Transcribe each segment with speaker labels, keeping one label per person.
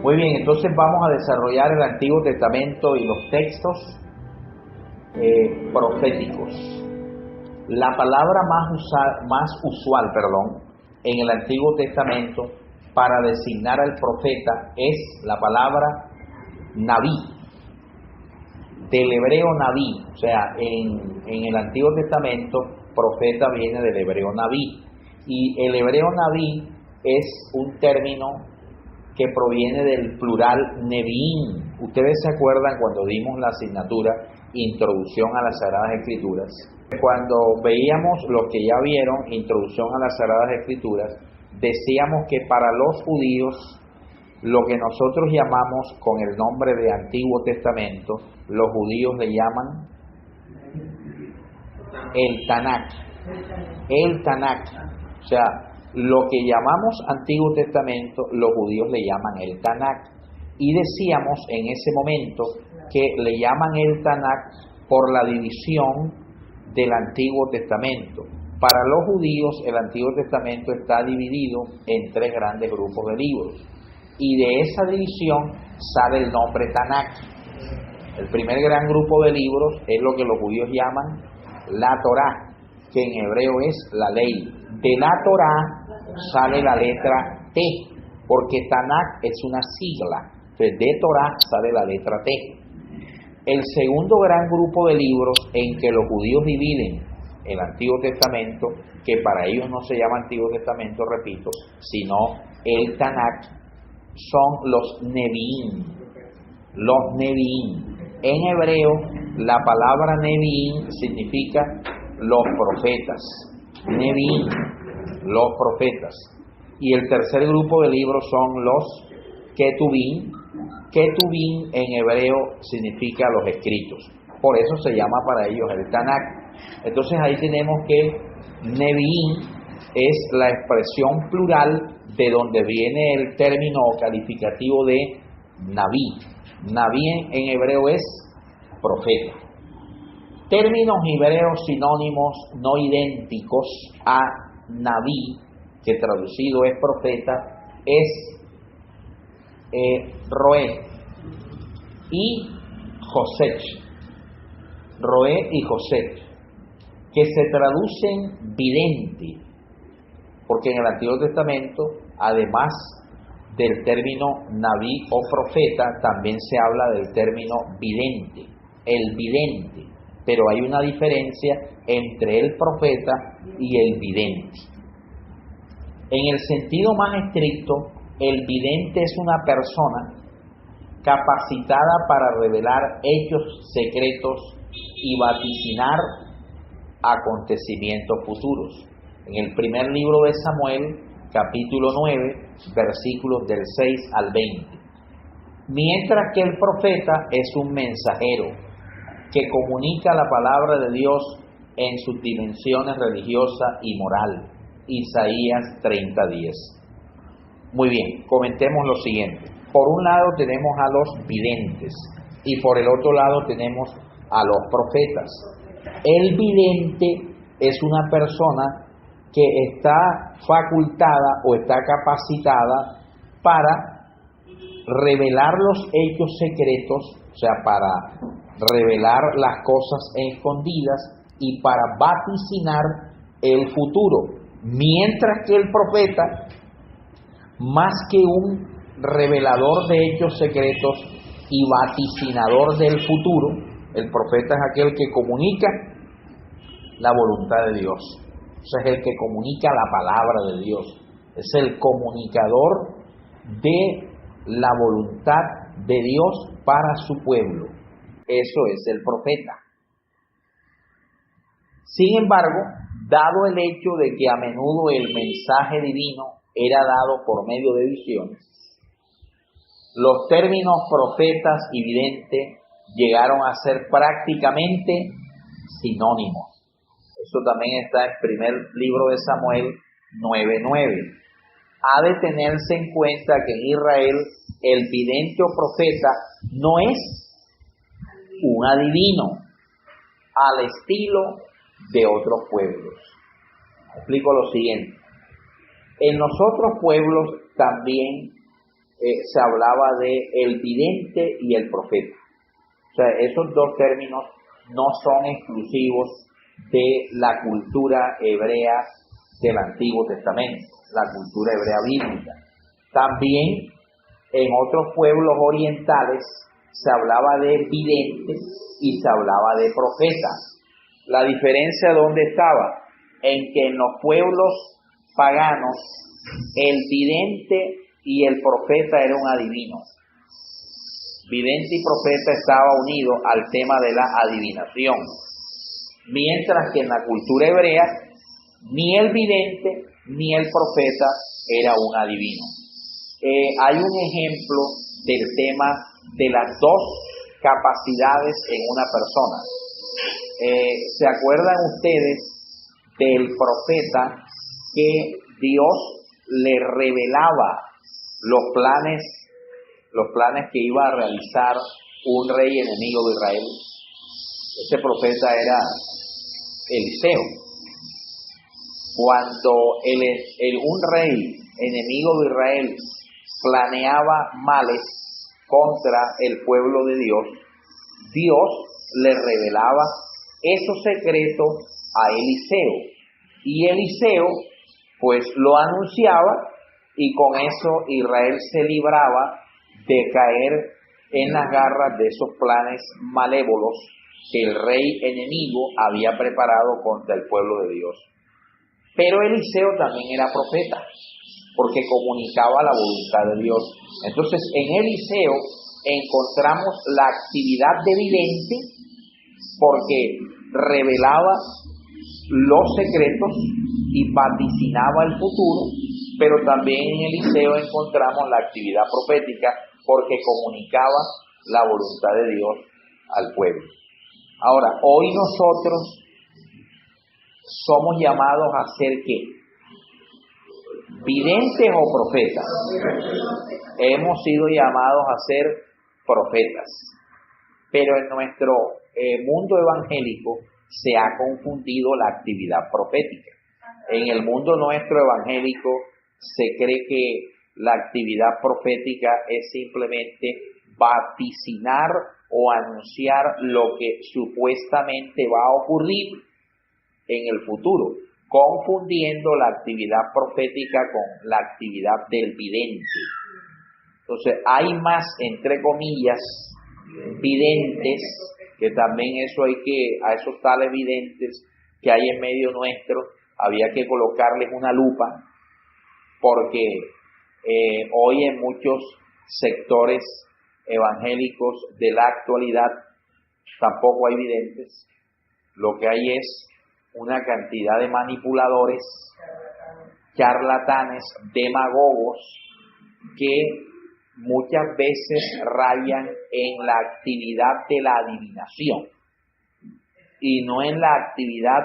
Speaker 1: Muy bien, entonces vamos a desarrollar el Antiguo Testamento y los textos proféticos. La palabra más usual en el Antiguo Testamento para designar al profeta es la palabra Nabí, del hebreo Nabí. O sea, en el Antiguo Testamento, profeta viene del hebreo Nabí. Y el hebreo Nabí es un término que proviene del plural Neviín. Ustedes se acuerdan cuando dimos la asignatura Introducción a las Sagradas Escrituras. Cuando veíamos lo que ya vieron, Introducción a las Sagradas Escrituras, decíamos que para los judíos, lo que nosotros llamamos con el nombre de Antiguo Testamento, los judíos le llaman el Tanakh. El Tanakh. O sea, lo que llamamos Antiguo Testamento, los judíos le llaman el Tanakh. Y decíamos en ese momento que le llaman el Tanakh por la división del Antiguo Testamento. Para los judíos, el Antiguo Testamento está dividido en 3 grandes grupos de libros. Y de esa división sale el nombre Tanakh. El primer gran grupo de libros es lo que los judíos llaman la Torá, que en hebreo es la ley. De la Torá sale la letra T, porque Tanakh es una sigla. Entonces, de Torá sale la letra T. El segundo gran grupo de libros en que los judíos dividen el Antiguo Testamento, que para ellos no se llama Antiguo Testamento, repito, sino el Tanakh, son los Neviín. Los Neviín. En hebreo, la palabra Neviín significa los profetas. Neviín, los profetas. Y el tercer grupo de libros son los Ketubín. Ketubín en hebreo significa los escritos. Por eso se llama para ellos el Tanakh. Entonces ahí tenemos que Neviín es la expresión plural de donde viene el término calificativo de Nabí. Nabí en hebreo es profeta. Términos hebreos sinónimos no idénticos a Nabí, que traducido es profeta, es Roé y Josech. Roé y Josech, que se traducen vidente, porque en el Antiguo Testamento, además del término Nabí o profeta, también se habla del término vidente, el vidente, pero hay una diferencia entre el profeta y el vidente. En el sentido más estricto, el vidente es una persona capacitada para revelar hechos secretos y vaticinar acontecimientos futuros. En el primer libro de Samuel, capítulo 9, versículos del 6 al 20. Mientras que el profeta es un mensajero que comunica la palabra de Dios en sus dimensiones religiosa y moral. Isaías 30:10. Muy bien, comentemos lo siguiente. Por un lado tenemos a los videntes y por el otro lado tenemos a los profetas. El vidente es una persona que está facultada o está capacitada para revelar los hechos secretos, o sea, para revelar las cosas escondidas y para vaticinar el futuro. Mientras que el profeta, más que un revelador de hechos secretos y vaticinador del futuro, el profeta es aquel que comunica la voluntad de Dios. O sea, es el que comunica la palabra de Dios. Es el comunicador de la voluntad de Dios para su pueblo. Eso es el profeta. Sin embargo, dado el hecho de que a menudo el mensaje divino era dado por medio de visiones, los términos profetas y vidente llegaron a ser prácticamente sinónimos. Eso también está en el primer libro de Samuel 9:9. Ha de tenerse en cuenta que en Israel el vidente o profeta no es un adivino al estilo de otros pueblos. Explico lo siguiente. En los otros pueblos también se hablaba de el vidente y el profeta. O sea, esos dos términos no son exclusivos de la cultura hebrea del Antiguo Testamento, la cultura hebrea bíblica. También en otros pueblos orientales se hablaba de videntes y se hablaba de profetas. La diferencia, ¿dónde estaba? En que en los pueblos paganos el vidente y el profeta era un adivino. Vidente y profeta estaba unido al tema de la adivinación, mientras que en la cultura hebrea ni el vidente ni el profeta era un adivino. Hay un ejemplo del tema de las dos capacidades en una persona. ¿Se acuerdan ustedes del profeta que Dios le revelaba los planes que iba a realizar un rey enemigo de Israel? Ese profeta era Eliseo. Cuando un rey enemigo de Israel planeaba males contra el pueblo de Dios, Dios le revelaba esos secretos a Eliseo. Y Eliseo, pues, lo anunciaba, y con eso Israel se libraba de caer en las garras de esos planes malévolos que el rey enemigo había preparado contra el pueblo de Dios. Pero Eliseo también era profeta, porque comunicaba la voluntad de Dios. Entonces, en Eliseo encontramos la actividad de vidente, porque revelaba los secretos y vaticinaba el futuro, pero también en Eliseo encontramos la actividad profética, porque comunicaba la voluntad de Dios al pueblo. Ahora, hoy nosotros somos llamados a ser ¿qué? ¿Videntes o profetas? Hemos sido llamados a ser profetas. Pero en nuestro mundo evangélico se ha confundido la actividad profética. En el mundo nuestro evangélico se cree que la actividad profética es simplemente vaticinar o anunciar lo que supuestamente va a ocurrir en el futuro, confundiendo la actividad profética con la actividad del vidente. Entonces, hay más, entre comillas, videntes, que también a esos tales videntes que hay en medio nuestro, había que colocarles una lupa, porque hoy en muchos sectores evangélicos de la actualidad tampoco hay videntes. Lo que hay es una cantidad de manipuladores, charlatanes, demagogos, que muchas veces rayan en la actividad de la adivinación y no en la actividad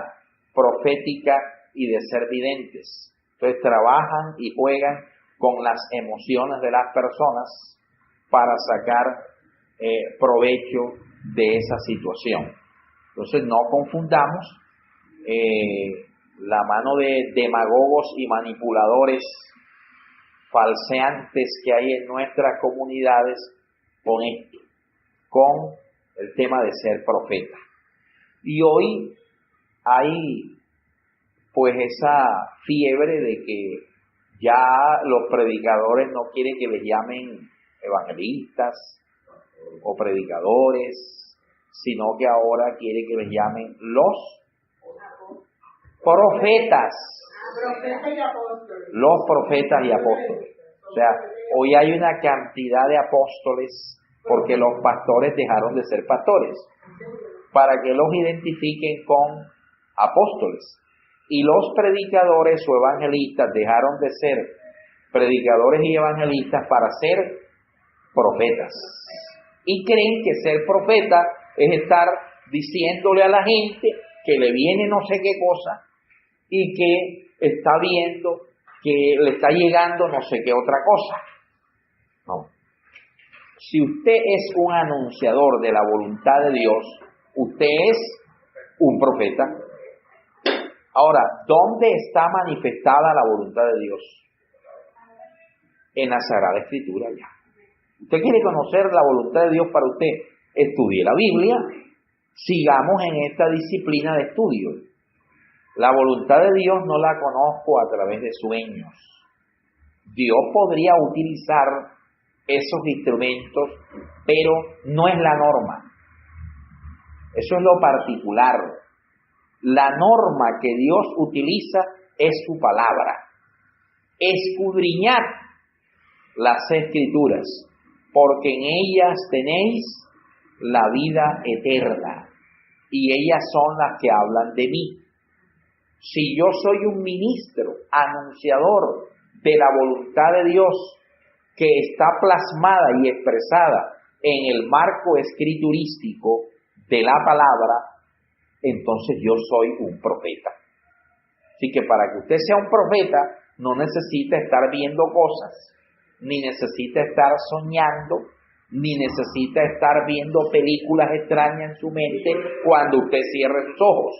Speaker 1: profética y de ser videntes. Entonces trabajan y juegan con las emociones de las personas para sacar provecho de esa situación. Entonces no confundamos la mano de demagogos y manipuladores falseantes que hay en nuestras comunidades con esto, con el tema de ser profeta. Y hoy hay pues esa fiebre de que ya los predicadores no quieren que les llamen evangelistas o predicadores, sino que ahora quieren que les llamen los profetas. Los profetas y apóstoles. O sea, hoy hay una cantidad de apóstoles porque los pastores dejaron de ser pastores, para que los identifiquen con apóstoles. Y los predicadores o evangelistas dejaron de ser predicadores y evangelistas para ser profetas. Y creen que ser profeta es estar diciéndole a la gente que le viene no sé qué cosa y que está viendo que le está llegando no sé qué otra cosa. No. Si usted es un anunciador de la voluntad de Dios, usted es un profeta. Ahora, ¿dónde está manifestada la voluntad de Dios? en la Sagrada Escritura ya. Usted quiere conocer la voluntad de Dios para usted, estudie la Biblia, sigamos en esta disciplina de estudio. La voluntad de Dios no la conozco a través de sueños. Dios podría utilizar esos instrumentos, pero no es la norma. Eso es lo particular. La norma que Dios utiliza es su palabra. Escudriñad las Escrituras, porque en ellas tenéis la vida eterna, y ellas son las que hablan de mí. Si yo soy un ministro, anunciador de la voluntad de Dios, que está plasmada y expresada en el marco escriturístico de la palabra, entonces yo soy un profeta. Así que para que usted sea un profeta, no necesita estar viendo cosas, ni necesita estar soñando, ni necesita estar viendo películas extrañas en su mente cuando usted cierre sus ojos.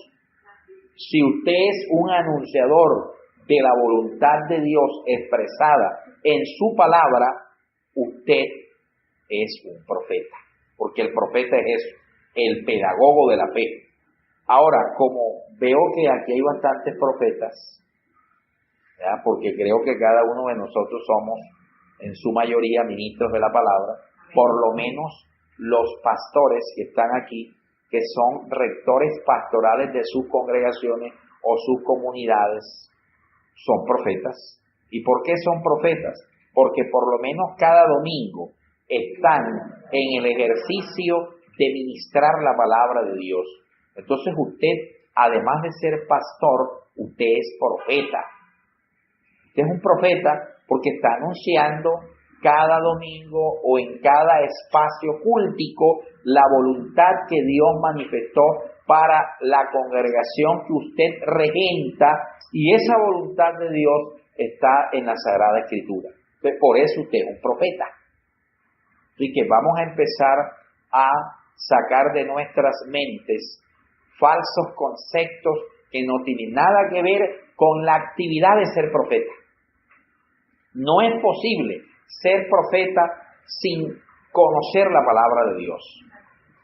Speaker 1: Si usted es un anunciador de la voluntad de Dios expresada en su palabra, usted es un profeta, porque el profeta es eso, el pedagogo de la fe. Ahora, como veo que aquí hay bastantes profetas, ¿verdad? Porque creo que cada uno de nosotros somos en su mayoría ministros de la palabra, por lo menos los pastores que están aquí, que son rectores pastorales de sus congregaciones o sus comunidades, son profetas. ¿Y por qué son profetas? Porque por lo menos cada domingo están en el ejercicio de ministrar la palabra de Dios. Entonces usted, además de ser pastor, usted es profeta. Usted es un profeta porque está anunciando cada domingo o en cada espacio cúltico la voluntad que Dios manifestó para la congregación que usted regenta, y esa voluntad de Dios está en la Sagrada Escritura. Entonces, por eso usted es un profeta. Así que vamos a empezar a sacar de nuestras mentes falsos conceptos que no tienen nada que ver con la actividad de ser profeta. No es posible ser profeta sin conocer la palabra de Dios.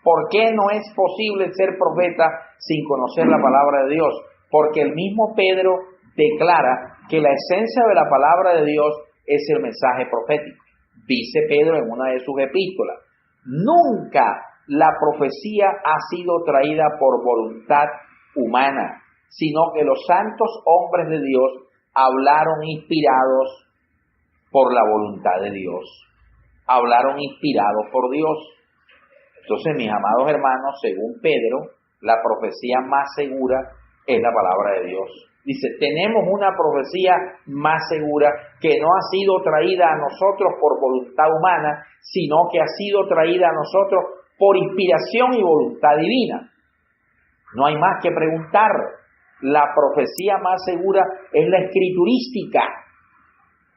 Speaker 1: ¿Por qué no es posible ser profeta sin conocer la palabra de Dios? Porque el mismo Pedro declara que la esencia de la palabra de Dios es el mensaje profético. Dice Pedro en una de sus epístolas: nunca la profecía ha sido traída por voluntad humana, sino que los santos hombres de Dios hablaron inspirados por la voluntad de Dios. Hablaron inspirados por Dios. Entonces, mis amados hermanos, según Pedro, la profecía más segura es la palabra de Dios. Dice, tenemos una profecía más segura que no ha sido traída a nosotros por voluntad humana, sino que ha sido traída a nosotros por inspiración y voluntad divina. No hay más que preguntar. La profecía más segura es la escriturística,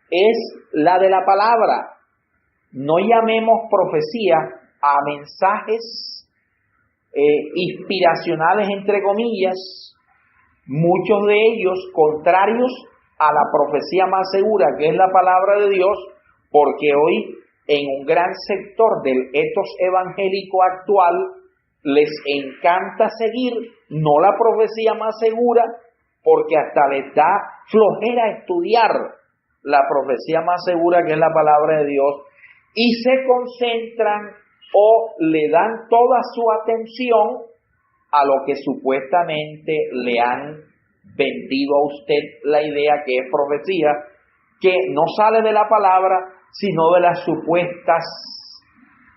Speaker 1: es la de la palabra. No llamemos profecía a mensajes inspiracionales, entre comillas, muchos de ellos contrarios a la profecía más segura, que es la palabra de Dios, porque hoy en un gran sector del etos evangélico actual les encanta seguir no la profecía más segura, porque hasta les da flojera estudiar la profecía más segura, que es la palabra de Dios, y se concentran o le dan toda su atención a lo que supuestamente le han vendido a usted la idea que es profecía, que no sale de la palabra, sino de las supuestas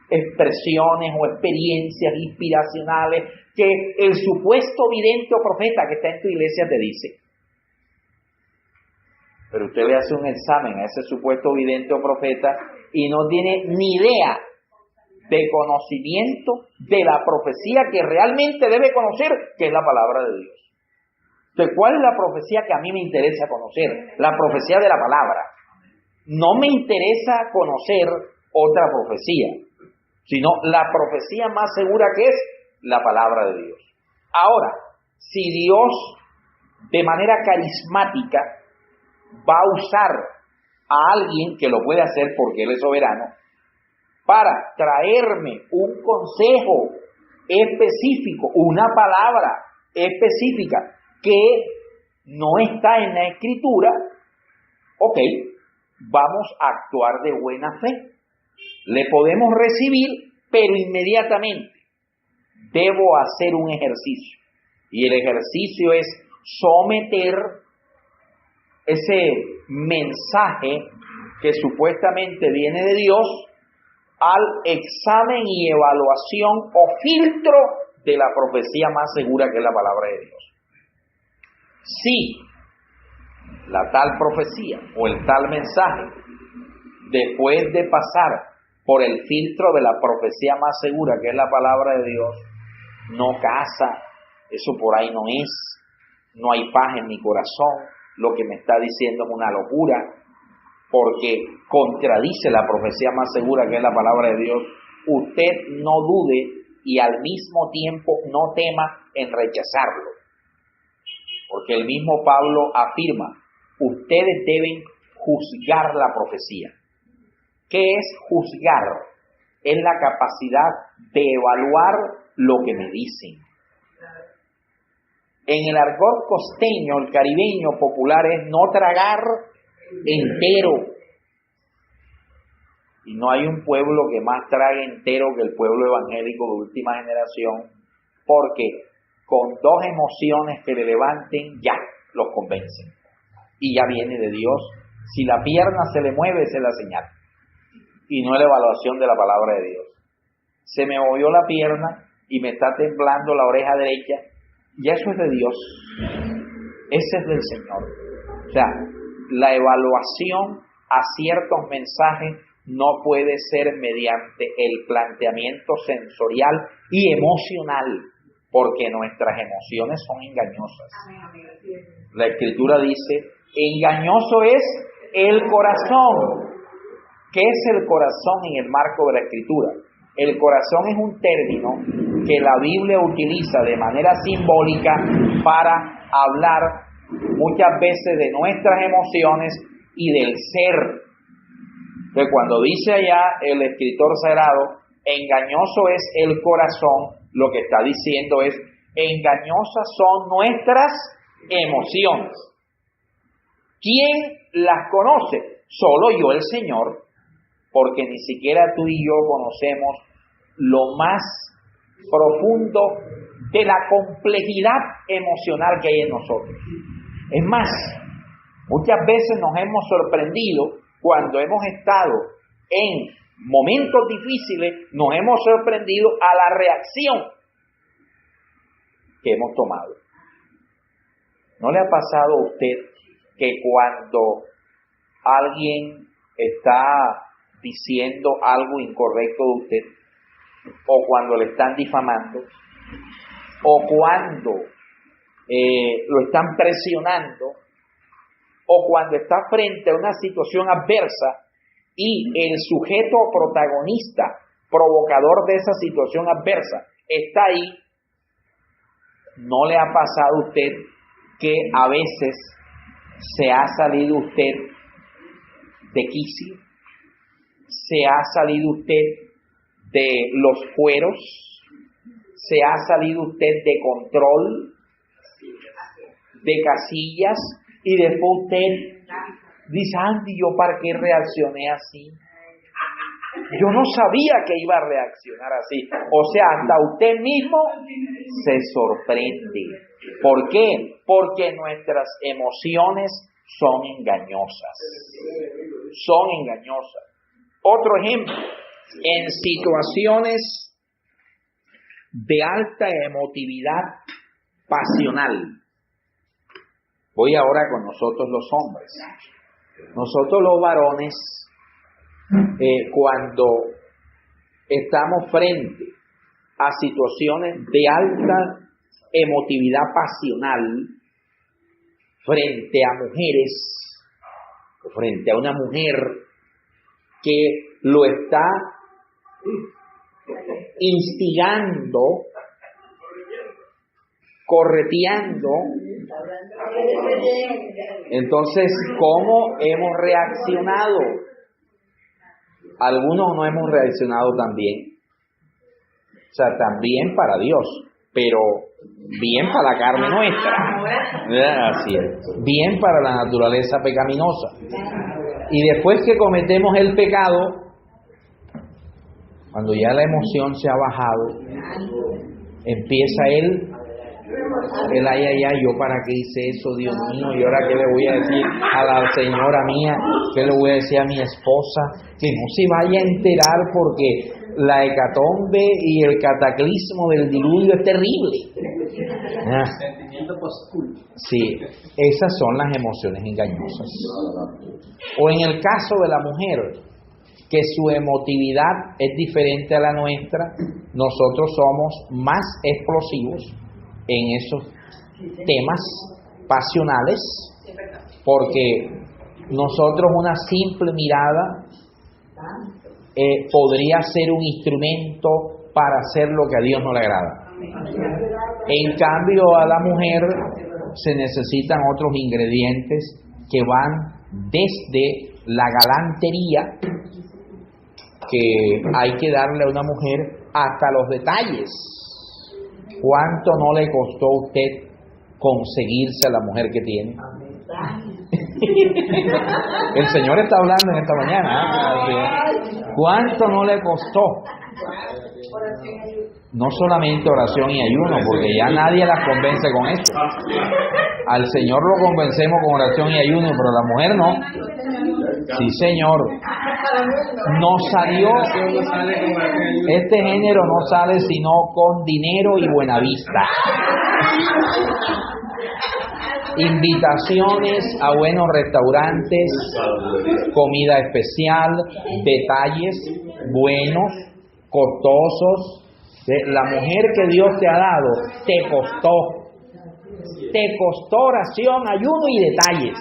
Speaker 1: expresiones o experiencias inspiracionales que el supuesto vidente o profeta que está en tu iglesia te dice. Pero usted le hace un examen a ese supuesto vidente o profeta y no tiene ni idea de conocimiento de la profecía que realmente debe conocer, que es la palabra de Dios. Entonces, ¿cuál es la profecía que a mí me interesa conocer? La profecía de la palabra. No me interesa conocer otra profecía, sino la profecía más segura, que es la palabra de Dios. Ahora, si Dios de manera carismática va a usar a alguien que lo puede hacer porque Él es soberano, para traerme un consejo específico, una palabra específica que no está en la Escritura, ok, vamos a actuar de buena fe. Le podemos recibir, pero inmediatamente debo hacer un ejercicio. Y el ejercicio es someter ese mensaje que supuestamente viene de Dios al examen y evaluación o filtro de la profecía más segura, que es la palabra de Dios. Si la tal profecía o el tal mensaje, después de pasar por el filtro de la profecía más segura, que es la palabra de Dios, no casa, eso por ahí no es, no hay paz en mi corazón, lo que me está diciendo es una locura, porque contradice la profecía más segura, que es la palabra de Dios, usted no dude y al mismo tiempo no tema en rechazarlo. Porque el mismo Pablo afirma, ustedes deben juzgar la profecía. ¿Qué es juzgar? Es la capacidad de evaluar lo que me dicen. En el argot costeño, el caribeño popular, es no tragar entero. Y no hay un pueblo que más trague entero que el pueblo evangélico de última generación, porque con dos emociones que le levanten, ya los convencen. Y ya viene de Dios. Si la pierna se le mueve, esa es la señal. Y no es la evaluación de la palabra de Dios. Se me movió la pierna y me está temblando la oreja derecha, ya eso es de Dios. Ese es del Señor. O sea, la evaluación a ciertos mensajes no puede ser mediante el planteamiento sensorial y emocional, porque nuestras emociones son engañosas. La Escritura dice, engañoso es el corazón. ¿Qué es el corazón en el marco de la Escritura? El corazón es un término que la Biblia utiliza de manera simbólica para hablar muchas veces de nuestras emociones y del ser. Que cuando dice allá el escritor sagrado, engañoso es el corazón, lo que está diciendo es, engañosas son nuestras emociones. ¿Quién las conoce? Solo yo, el Señor, porque ni siquiera tú y yo conocemos lo más profundo de la complejidad emocional que hay en nosotros. Es más, muchas veces nos hemos sorprendido cuando hemos estado en momentos difíciles, nos hemos sorprendido a la reacción que hemos tomado. ¿No le ha pasado a usted que cuando alguien está diciendo algo incorrecto de usted, o cuando le están difamando, o cuando lo están presionando, o cuando está frente a una situación adversa y el sujeto protagonista, provocador de esa situación adversa, está ahí? ¿No le ha pasado a usted que a veces se ha salido usted de quicio? ¿Se ha salido usted de los fueros? ¿Se ha salido usted de control, de casillas? Y después usted dice, Andy, ¿yo para qué reaccioné así? Yo no sabía que iba a reaccionar así. O sea, hasta usted mismo se sorprende. ¿Por qué? Porque nuestras emociones son engañosas. Son engañosas. Otro ejemplo, en situaciones de alta emotividad pasional. Voy ahora con nosotros los hombres. Nosotros los varones, cuando estamos frente a situaciones de alta emotividad pasional, frente a mujeres, o frente a una mujer que lo está instigando, correteando, Entonces, ¿cómo hemos reaccionado? Algunos no hemos reaccionado tan bien. O sea, también para Dios, pero bien para la carne nuestra. Así es. Bien para la naturaleza pecaminosa. Y después que cometemos el pecado, cuando ya la emoción se ha bajado, empieza él, yo para qué hice eso, Dios mío, y ahora qué le voy a decir a la señora mía, qué le voy a decir a mi esposa, que no se vaya a enterar porque la hecatombe y el cataclismo del diluvio es terrible.
Speaker 2: Sentimiento post-culto.
Speaker 1: Sí, esas son las emociones engañosas. O en el caso de la mujer, que su emotividad es diferente a la nuestra, nosotros somos más explosivos en esos temas pasionales, porque nosotros una simple mirada podría ser un instrumento para hacer lo que a Dios no le agrada. En cambio, a la mujer se necesitan otros ingredientes que van desde la galantería, que hay que darle a una mujer, hasta los detalles. ¿Cuánto no le costó a usted conseguirse a la mujer que tiene? El Señor está hablando en esta mañana. ¿Cuánto no le costó? No solamente oración y ayuno, porque ya nadie las convence con eso. Al Señor lo convencemos con oración y ayuno, pero a la mujer no. Sí, Señor. No salió, este género no sale sino con dinero y buena vista. Invitaciones a buenos restaurantes, comida especial, detalles buenos, costosos. La mujer que Dios te ha dado te costó oración, ayuno y detalles.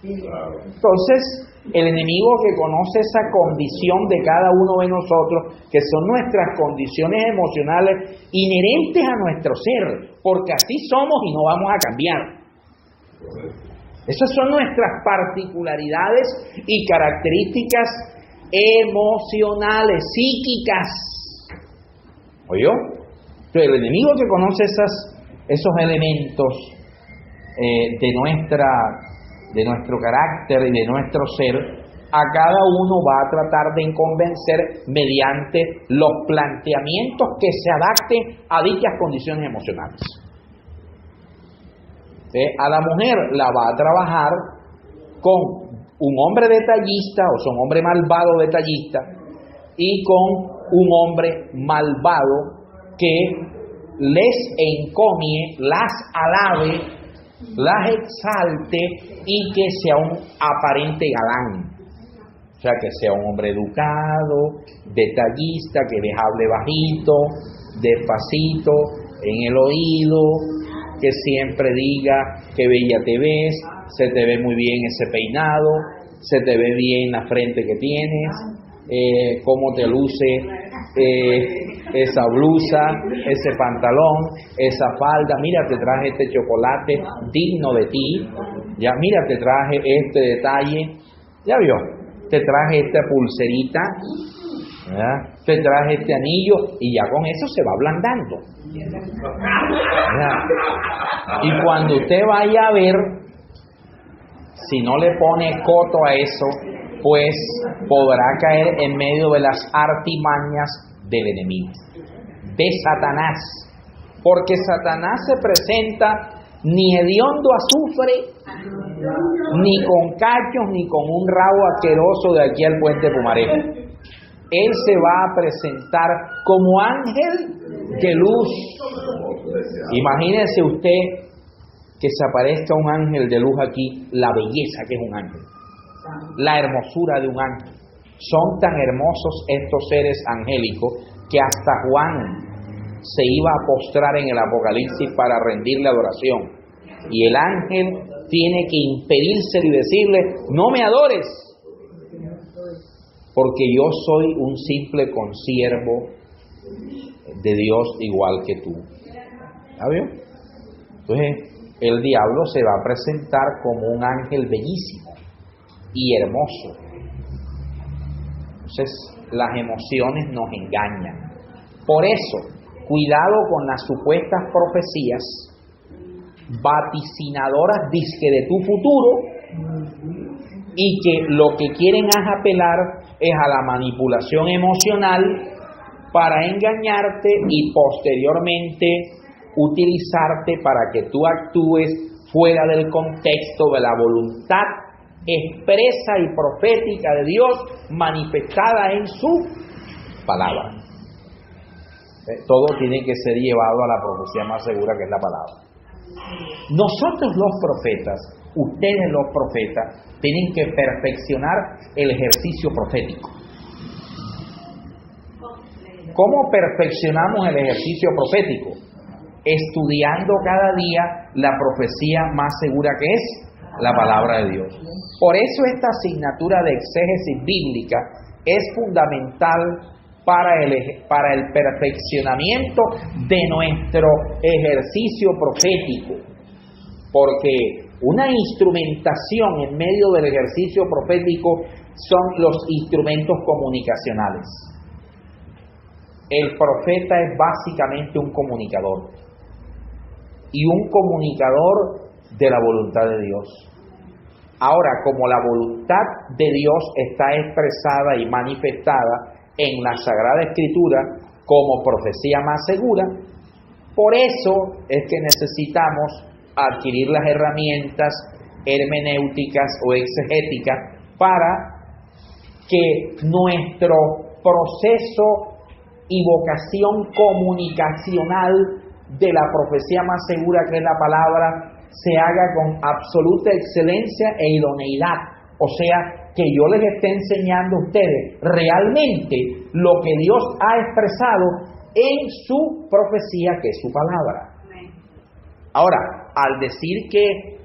Speaker 1: Entonces, el enemigo, que conoce esa condición de cada uno de nosotros, que son nuestras condiciones emocionales inherentes a nuestro ser, porque así somos y no vamos a cambiar. Esas son nuestras particularidades y características emocionales, psíquicas. ¿Oyó? Entonces, el enemigo que conoce esos elementos de nuestro carácter y de nuestro ser, a cada uno va a tratar de convencer mediante los planteamientos que se adapten a dichas condiciones emocionales. A la mujer la va a trabajar con un hombre detallista, o sea, un hombre malvado detallista, y con un hombre malvado que les encomie, las alabe, las exalte y que sea un aparente galán. O sea, que sea un hombre educado, detallista, que les hable bajito, despacito, en el oído, que siempre diga que bella te ves, se te ve muy bien ese peinado, se te ve bien la frente que tienes, cómo te luce esa blusa, ese pantalón, esa falda. Mira, te traje este chocolate digno de ti. Ya, mira, te traje este detalle. Ya vio, te traje esta pulserita, ¿verdad? Te traje este anillo, y ya con eso se va ablandando, ¿verdad? Y cuando usted vaya a ver, si no le pone coto a eso, pues podrá caer en medio de las artimañas del enemigo, de Satanás, porque Satanás se presenta ni hediondo azufre, ni con cachos, ni con un rabo asqueroso de aquí al puente Pumarejo. Él se va a presentar como ángel de luz. Imagínese usted que se aparezca un ángel de luz aquí, la belleza que es un ángel, la hermosura de un ángel. Son tan hermosos estos seres angélicos que hasta Juan se iba a postrar en el Apocalipsis para rendirle adoración. Y el ángel tiene que impedírselo y decirle: no me adores, porque yo soy un simple consiervo de Dios igual que tú. ¿Ya vio? Entonces, el diablo se va a presentar como un ángel bellísimo y hermoso. Entonces, las emociones nos engañan. Por eso, cuidado con las supuestas profecías vaticinadoras dizque de tu futuro, y que lo que quieren es apelar es a la manipulación emocional para engañarte y posteriormente utilizarte para que tú actúes fuera del contexto de la voluntad expresa y profética de Dios manifestada en su palabra. Todo tiene que ser llevado a la profecía más segura, que es la palabra. Nosotros los profetas, ustedes los profetas, tienen que perfeccionar el ejercicio profético. ¿Cómo perfeccionamos el ejercicio profético? Estudiando cada día la profecía más segura, que es la palabra de Dios. Por eso esta asignatura de exégesis bíblica es fundamental para el perfeccionamiento de nuestro ejercicio profético, porque una instrumentación en medio del ejercicio profético son los instrumentos comunicacionales. El profeta es básicamente un comunicador, y un comunicador de la voluntad de Dios. Ahora, como la voluntad de Dios está expresada y manifestada en la Sagrada Escritura como profecía más segura, por eso es que necesitamos adquirir las herramientas hermenéuticas o exegéticas para que nuestro proceso y vocación comunicacional de la profecía más segura, que es la palabra, se haga con absoluta excelencia e idoneidad. O sea, que yo les esté enseñando a ustedes realmente lo que Dios ha expresado en su profecía, que es su palabra. Ahora, al decir que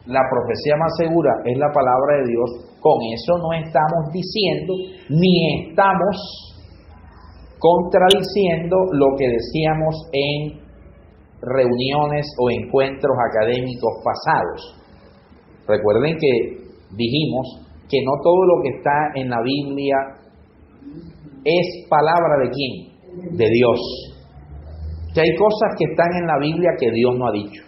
Speaker 1: la profecía más segura es la palabra de Dios, con eso no estamos diciendo ni estamos contradiciendo lo que decíamos en reuniones o encuentros académicos pasados. Recuerden que dijimos que no todo lo que está en la Biblia es palabra de ¿quién? De Dios. Que hay cosas que están en la Biblia que Dios no ha dicho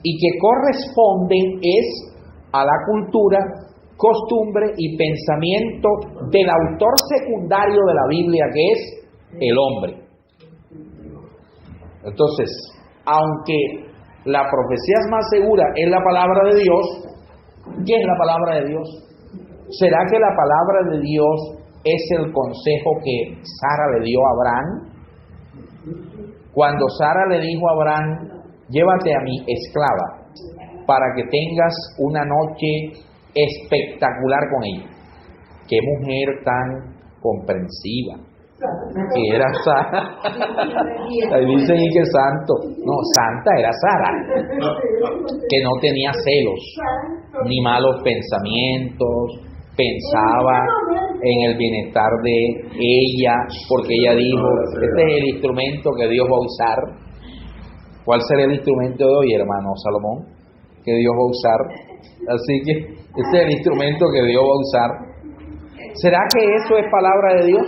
Speaker 1: y que corresponden es a la cultura, costumbre y pensamiento del autor secundario de la Biblia, que es el hombre. Entonces, aunque la profecía más segura es la palabra de Dios, ¿qué es la palabra de Dios? ¿Será que la palabra de Dios es el consejo que Sara le dio a Abraham? Cuando Sara le dijo a Abraham: llévate a mi esclava para que tengas una noche espectacular con ella. Qué mujer tan comprensiva que era Sara. Ahí dicen y que santo. No, santa era Sara, que no tenía celos ni malos pensamientos, pensaba en el bienestar de ella, porque ella dijo: este es el instrumento que Dios va a usar. ¿Cuál será el instrumento de hoy, hermano Salomón? Que Dios va a usar. Así que este es el instrumento que Dios va a usar. ¿Será que eso es palabra de Dios?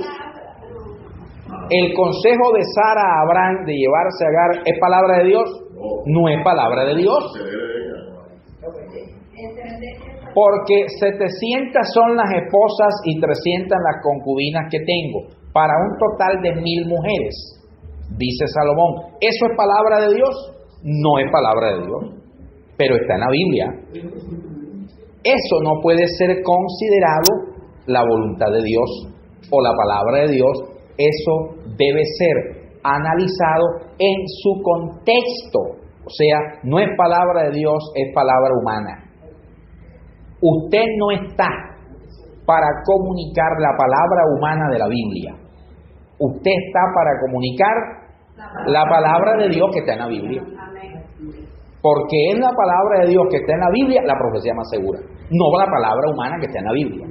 Speaker 1: ¿El consejo de Sara a Abraham de llevarse a Agar es palabra de Dios? No es palabra de Dios. Porque 700 son las esposas y 300 las concubinas que tengo, para un total de 1000 mujeres, dice Salomón. ¿Eso es palabra de Dios? No es palabra de Dios, pero está en la Biblia. Eso no puede ser considerado la voluntad de Dios o la palabra de Dios. Eso debe ser analizado en su contexto. O sea, no es palabra de Dios, es palabra humana. Usted no está para comunicar la palabra humana de la Biblia. Usted está para comunicar la palabra de Dios que está en la Biblia. Porque es la palabra de Dios que está en la Biblia la profecía más segura, no la palabra humana que está en la Biblia.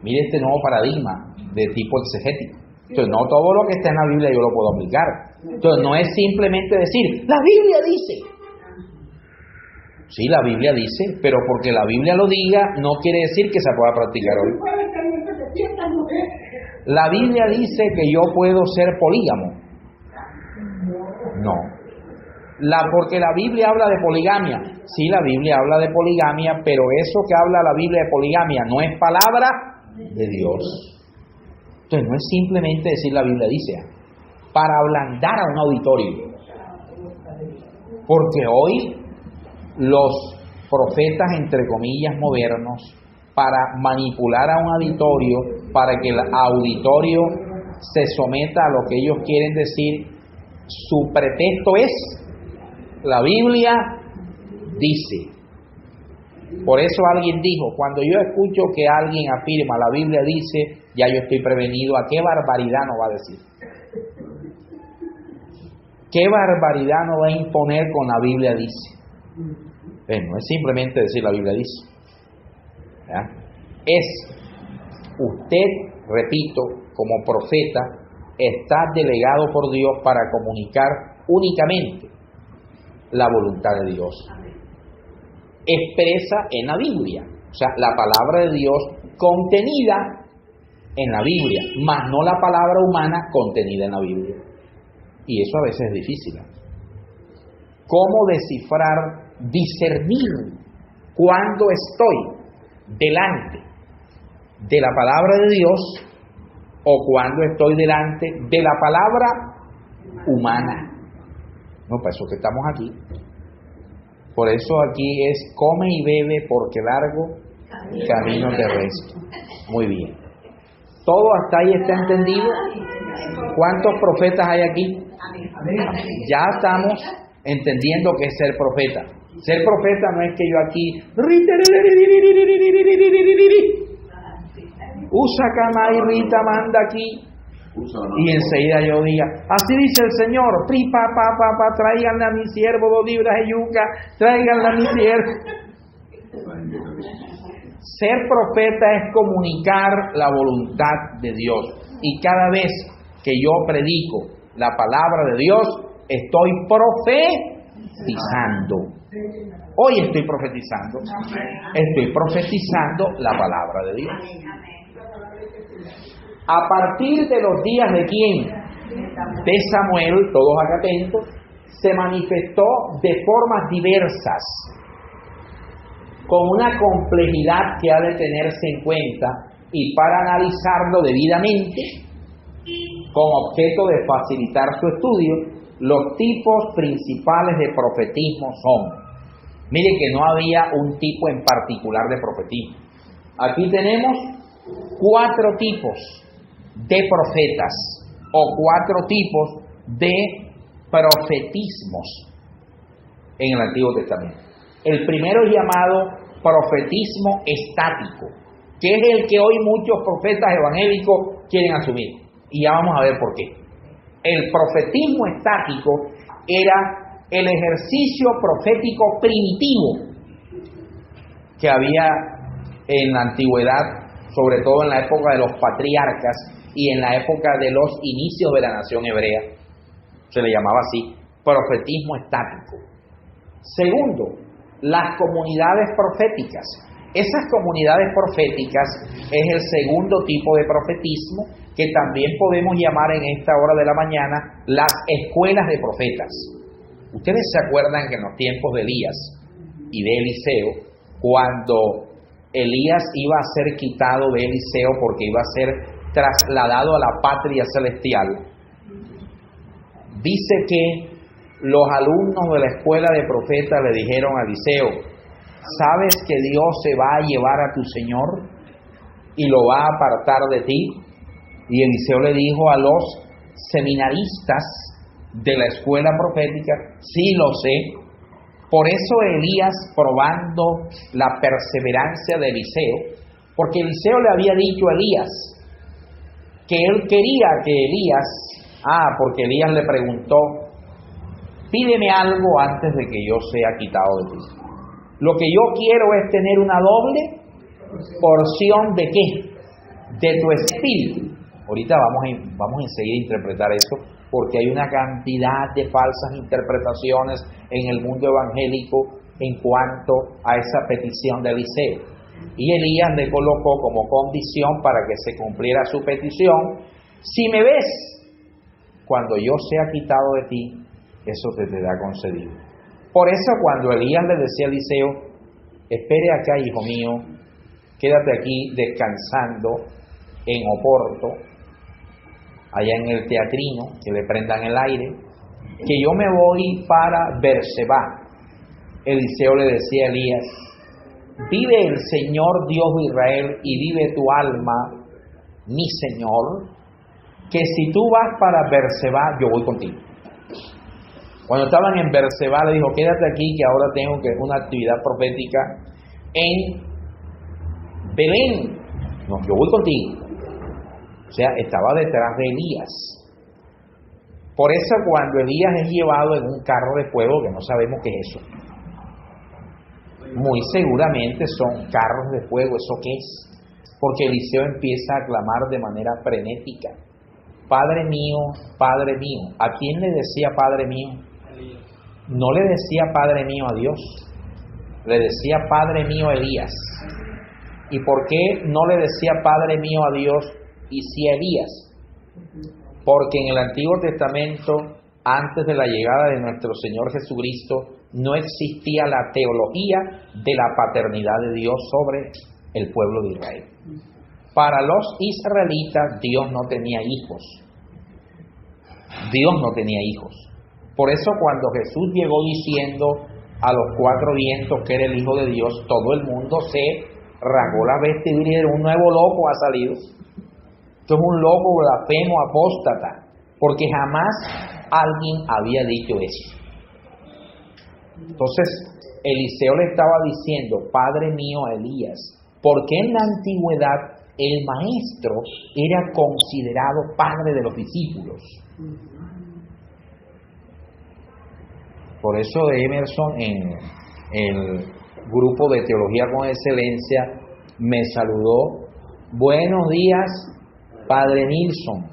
Speaker 1: Mire este nuevo paradigma de tipo exegético. Entonces, no todo lo que está en la Biblia yo lo puedo aplicar. Entonces, no es simplemente decir: la Biblia dice. Sí, la Biblia dice, pero porque la Biblia lo diga no quiere decir que se pueda practicar hoy. La Biblia dice que yo puedo ser polígamo. No. Porque la Biblia habla de poligamia. Sí, la Biblia habla de poligamia, pero eso que habla la Biblia de poligamia no es palabra de Dios. Entonces no es simplemente decir la Biblia dice, para ablandar a un auditorio. Porque hoy los profetas, entre comillas, modernos, para manipular a un auditorio, para que el auditorio se someta a lo que ellos quieren decir, su pretexto es la Biblia dice. Por eso alguien dijo, cuando yo escucho que alguien afirma la Biblia dice, ya yo estoy prevenido. ¿A qué barbaridad nos va a decir? ¿Qué barbaridad nos va a imponer con la Biblia dice? No es simplemente decir la Biblia dice. ¿Ya? Es usted, repito, como profeta, está delegado por Dios para comunicar únicamente la voluntad de Dios. Expresa en la Biblia, o sea, la palabra de Dios contenida en la Biblia, más no la palabra humana contenida en la Biblia. Y eso a veces es difícil. ¿Cómo descifrar, discernir cuando estoy delante de la palabra de Dios o cuando estoy delante de la palabra humana? No, para eso que estamos aquí. Por eso aquí es come y bebe porque largo camino terrestre. Muy bien. ¿Todo hasta ahí está entendido? ¿Cuántos profetas hay aquí? Ya estamos entendiendo qué es ser profeta. Ser profeta no es que yo aquí usa cama y Rita manda aquí y enseguida yo diga, así dice el Señor, tráiganle a mi siervo 2 libras de yuca, tráiganle a mi siervo. Ser profeta es comunicar la voluntad de Dios, y cada vez que yo predico la palabra de Dios, estoy profetizando. Hoy estoy profetizando la palabra de Dios. A partir de los días de quién? De Samuel, todos acá atentos, se manifestó de formas diversas, con una complejidad que ha de tenerse en cuenta, y para analizarlo debidamente, con objeto de facilitar su estudio, los tipos principales de profetismo son, mire que no había un tipo en particular de profetismo. Aquí tenemos 4 tipos de profetas o 4 tipos de profetismos en el Antiguo Testamento. El primero es llamado profetismo estático, que es el que hoy muchos profetas evangélicos quieren asumir, y ya vamos a ver por qué. El profetismo estático era el ejercicio profético primitivo que había en la antigüedad, sobre todo en la época de los patriarcas y en la época de los inicios de la nación hebrea. Se le llamaba así, profetismo estático. Segundo, las comunidades proféticas. Esas comunidades proféticas es el segundo tipo de profetismo, que también podemos llamar en esta hora de la mañana las escuelas de profetas. Ustedes se acuerdan que en los tiempos de Elías y de Eliseo, cuando Elías iba a ser quitado de Eliseo porque iba a ser trasladado a la patria celestial, dice que los alumnos de la escuela de profetas le dijeron a Eliseo, ¿sabes que Dios se va a llevar a tu Señor y lo va a apartar de ti? Y Eliseo le dijo a los seminaristas de la escuela profética, sí lo sé. Por eso Elías, probando la perseverancia de Eliseo, porque Eliseo le había dicho a Elías que él quería que Elías, porque Elías le preguntó, pídeme algo antes de que yo sea quitado de ti. Lo que yo quiero es tener una doble porción ¿de qué? De tu espíritu. Ahorita vamos enseguida a interpretar eso, porque hay una cantidad de falsas interpretaciones en el mundo evangélico en cuanto a esa petición de Eliseo. Y Elías le colocó como condición para que se cumpliera su petición: si me ves cuando yo sea quitado de ti, eso te será concedido. Por eso cuando Elías le decía a Eliseo: espere acá, hijo mío, quédate aquí descansando en Oporto, allá en el teatrino, que le prendan el aire, que yo me voy para Berseba. Eliseo le decía a Elías: vive el Señor Dios de Israel y vive tu alma, mi Señor, que si tú vas para Berseba, yo voy contigo. Cuando estaban en Berseba le dijo: quédate aquí que ahora tengo que una actividad profética en Belén. No, yo voy contigo. O sea, estaba detrás de Elías. Por eso cuando Elías es llevado en un carro de fuego, que no sabemos qué es eso, muy seguramente son carros de fuego. ¿Eso qué es? Porque Eliseo empieza a clamar de manera frenética: Padre mío, Padre mío. ¿A quién le decía Padre mío? No le decía Padre mío a Dios, le decía Padre mío a Elías. ¿Y por qué no le decía Padre mío a Dios y sí a Elías? Porque en el Antiguo Testamento, antes de la llegada de nuestro Señor Jesucristo, no existía la teología de la paternidad de Dios sobre el pueblo de Israel. Para los israelitas, Dios no tenía hijos. Dios no tenía hijos. Por eso cuando Jesús llegó diciendo a los cuatro vientos que era el Hijo de Dios, todo el mundo se rasgó la vestidura y dijeron: un nuevo loco ha salido. Esto es un loco blasfemo, apóstata, porque jamás alguien había dicho eso. Entonces Eliseo le estaba diciendo: Padre mío a Elías, porque en la antigüedad el maestro era considerado padre de los discípulos. Por eso Emerson, en el grupo de Teología con Excelencia, me saludó: buenos días, Padre Nilsson.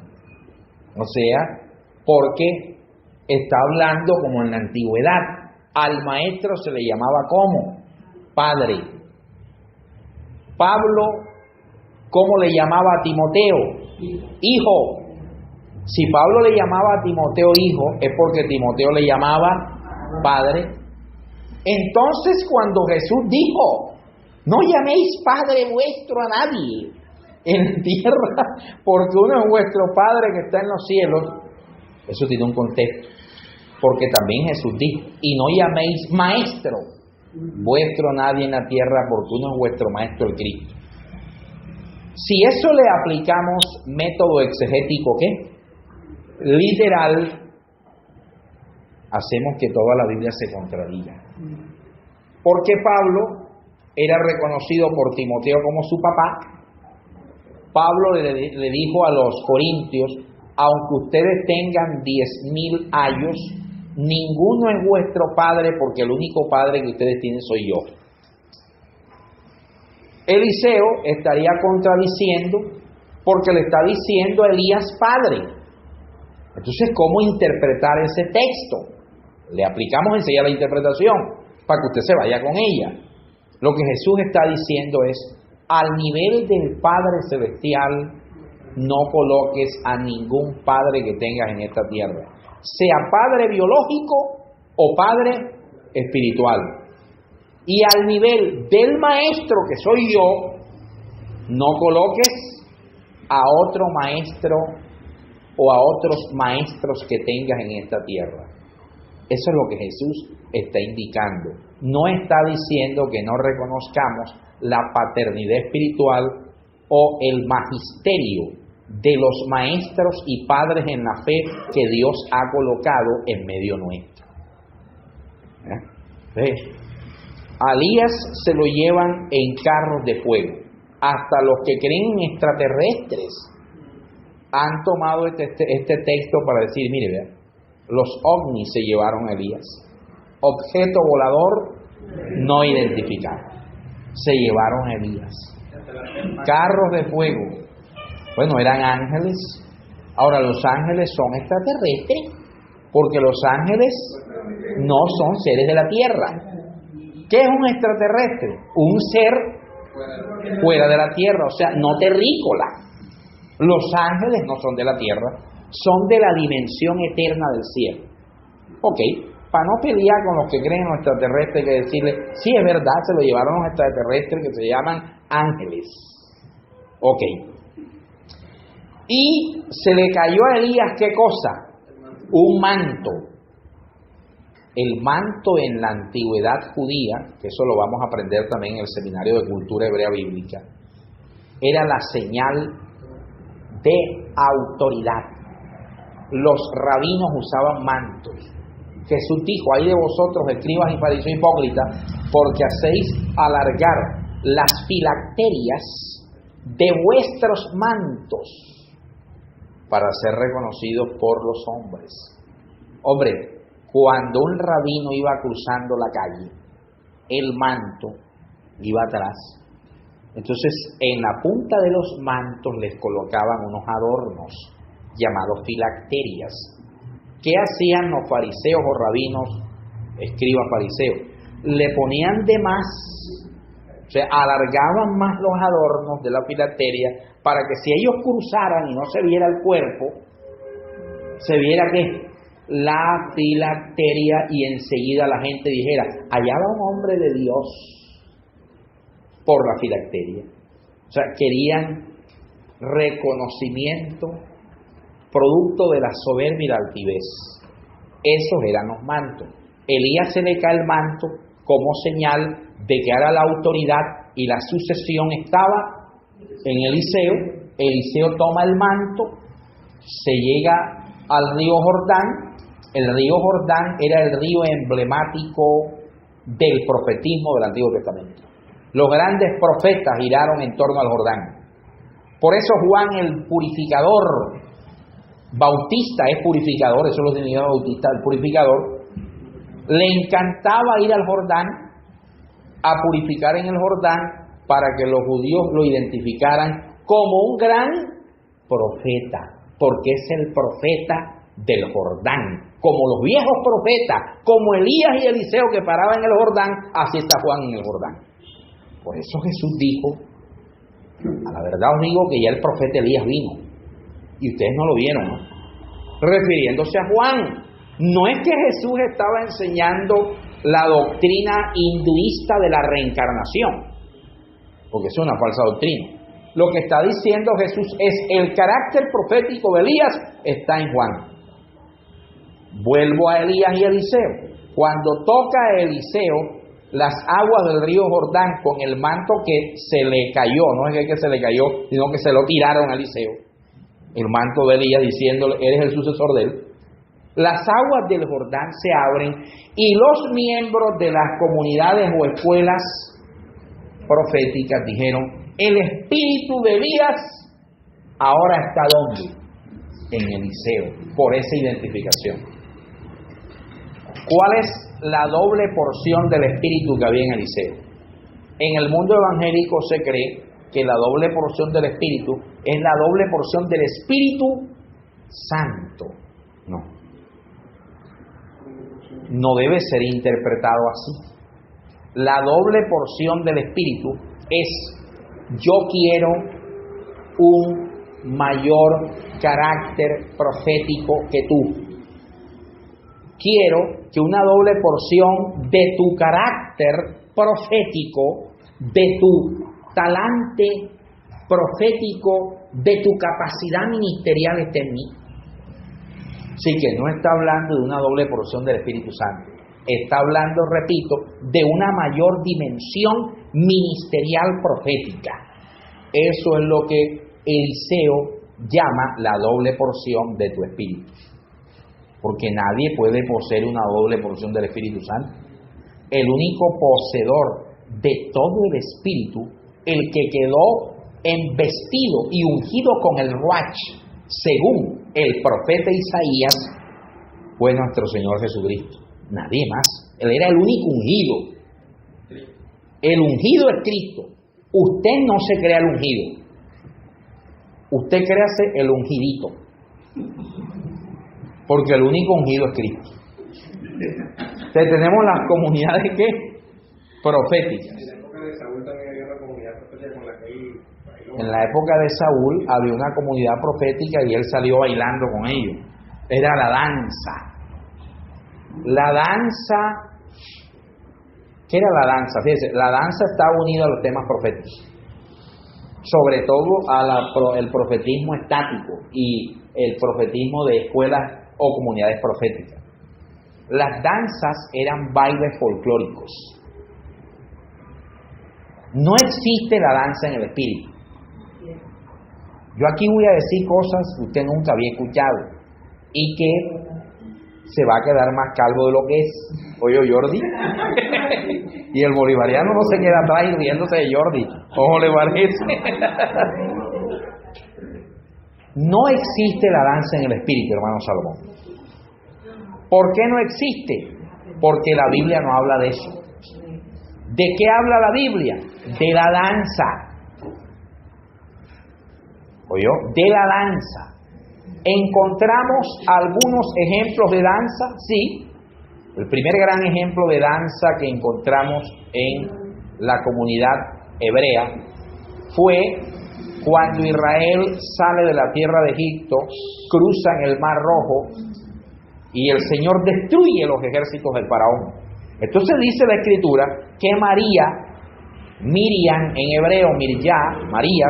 Speaker 1: O sea, porque está hablando como en la antigüedad. Al maestro se le llamaba ¿cómo? Padre. Pablo, ¿cómo le llamaba a Timoteo? Hijo. Si Pablo le llamaba a Timoteo hijo, es porque Timoteo le llamaba Padre. Entonces cuando Jesús dijo: no llaméis Padre vuestro a nadie en tierra, porque uno es vuestro Padre que está en los cielos, eso tiene un contexto, porque también Jesús dijo: y no llaméis Maestro vuestro a nadie en la tierra, porque uno es vuestro Maestro, el Cristo. Si eso le aplicamos método exegético, ¿qué? Literal, hacemos que toda la Biblia se contradiga. Porque Pablo era reconocido por Timoteo como su papá. Pablo le dijo a los corintios: aunque ustedes tengan 10,000 años, ninguno es vuestro padre, porque el único padre que ustedes tienen soy yo. Eliseo estaría contradiciendo, porque le está diciendo a Elías padre. Entonces, ¿cómo interpretar ese texto? Le aplicamos enseguida la interpretación para que usted se vaya con ella. Lo que Jesús está diciendo es: al nivel del Padre Celestial no coloques a ningún padre que tengas en esta tierra, sea padre biológico o padre espiritual. Y al nivel del maestro que soy yo, no coloques a otro maestro o a otros maestros que tengas en esta tierra. Eso es lo que Jesús está indicando. No está diciendo que no reconozcamos la paternidad espiritual o el magisterio de los maestros y padres en la fe que Dios ha colocado en medio nuestro. A Elías se lo llevan en carros de fuego. Hasta los que creen en extraterrestres han tomado este texto para decir: mire, vea, los ovnis se llevaron a Elías. Objeto volador no identificado. Se llevaron a Elías. Carros de fuego. Bueno, eran ángeles. Ahora, los ángeles son extraterrestres, porque los ángeles no son seres de la tierra. ¿Qué es un extraterrestre? Un ser fuera de la tierra, o sea, no terrícola. Los ángeles no son de la tierra, son de la dimensión eterna del cielo. Ok, para no pelear con los que creen en los extraterrestres, hay que decirle, sí, es verdad, se lo llevaron los extraterrestres que se llaman ángeles. Ok. Y se le cayó a Elías, ¿qué cosa? Un manto. El manto en la antigüedad judía, que eso lo vamos a aprender también en el Seminario de Cultura Hebrea Bíblica, era la señal de autoridad. Los rabinos usaban mantos. Jesús dijo, ay de vosotros, escribas y fariseos hipócritas, porque hacéis alargar las filacterias de vuestros mantos para ser reconocidos por los hombres. Hombre, cuando un rabino iba cruzando la calle, el manto iba atrás. Entonces, en la punta de los mantos les colocaban unos adornos llamados filacterias. ¿Qué hacían los fariseos o rabinos, escribas fariseos? Le ponían de más, o sea, alargaban más los adornos de la filacteria para que si ellos cruzaran y no se viera el cuerpo, se viera ¿qué? La filacteria, y enseguida la gente dijera, allá va un hombre de Dios por la filacteria. O sea, querían reconocimiento producto de la soberbia y la altivez. Esos eran los mantos. Elías se le cae el manto como señal de que ahora la autoridad y la sucesión estaba en Eliseo. Eliseo toma el manto, se llega al río Jordán. El río Jordán era el río emblemático del profetismo del Antiguo Testamento. Los grandes profetas giraron en torno al Jordán. Por eso Juan el purificador, Bautista es purificador, eso lo significa Bautista, el purificador, le encantaba ir al Jordán a purificar en el Jordán para que los judíos lo identificaran como un gran profeta, porque es el profeta del Jordán. Como los viejos profetas, como Elías y Eliseo que paraban en el Jordán, así está Juan en el Jordán. Por eso Jesús dijo, a la verdad os digo que ya el profeta Elías vino, y ustedes no lo vieron, ¿no? Refiriéndose a Juan. No es que Jesús estaba enseñando la doctrina hinduista de la reencarnación, porque es una falsa doctrina. Lo que está diciendo Jesús es el carácter profético de Elías está en Juan. Vuelvo a Elías y Eliseo. Cuando toca a Eliseo las aguas del río Jordán con el manto que se le cayó, no es que se le cayó, sino que se lo tiraron a Eliseo, el manto de Elías, diciéndole, eres el sucesor de él. Las aguas del Jordán se abren y los miembros de las comunidades o escuelas proféticas dijeron, el espíritu de Elías ahora está ¿dónde? En Eliseo, por esa identificación. ¿Cuál es la doble porción del espíritu que había en Eliseo? En el mundo evangélico se cree que la doble porción del espíritu es la doble porción del Espíritu Santo. No debe ser interpretado así. La doble porción del espíritu es, yo quiero un mayor carácter profético que tú. Quiero que una doble porción de tu carácter profético, de tu talante profético, de tu capacidad ministerial esté en mí. Así que no está hablando de una doble porción del Espíritu Santo. Está hablando, repito, de una mayor dimensión ministerial profética. Eso es lo que Eliseo llama la doble porción de tu Espíritu. Porque nadie puede poseer una doble porción del Espíritu Santo. El único poseedor de todo el Espíritu, el que quedó embestido y ungido con el ruach, según el profeta Isaías, fue nuestro Señor Jesucristo. Nadie más. Él era el único ungido. El ungido es Cristo. Usted no se crea el ungido. Usted créase el ungidito. Porque el único ungido es Cristo. Entonces tenemos las comunidades ¿qué? proféticas.
Speaker 2: En la época de Saúl también había una comunidad profética con la que él bailó.
Speaker 1: En la época de Saúl había una comunidad profética y él salió bailando con ellos. Era la danza. La danza, ¿qué era la danza? Fíjense, la danza está unida a los temas proféticos, sobre todo al profetismo estático y el profetismo de escuelas o comunidades proféticas. Las danzas eran bailes folclóricos. No existe la danza en el espíritu. Yo aquí voy a decir cosas que usted nunca había escuchado y que se va a quedar más calvo de lo que es. Oye, Jordi. Y el bolivariano no se queda atrás riéndose de Jordi. ¿Cómo le parece? No existe la danza en el espíritu, hermano Salomón. ¿Por qué no existe? Porque la Biblia no habla de eso. ¿De qué habla la Biblia? De la danza. ¿Oyó? De la danza. ¿Encontramos algunos ejemplos de danza? Sí. El primer gran ejemplo de danza que encontramos en la comunidad hebrea fue cuando Israel sale de la tierra de Egipto, cruzan el Mar Rojo y el Señor destruye los ejércitos del faraón. Entonces dice la Escritura que Miriam en hebreo, María,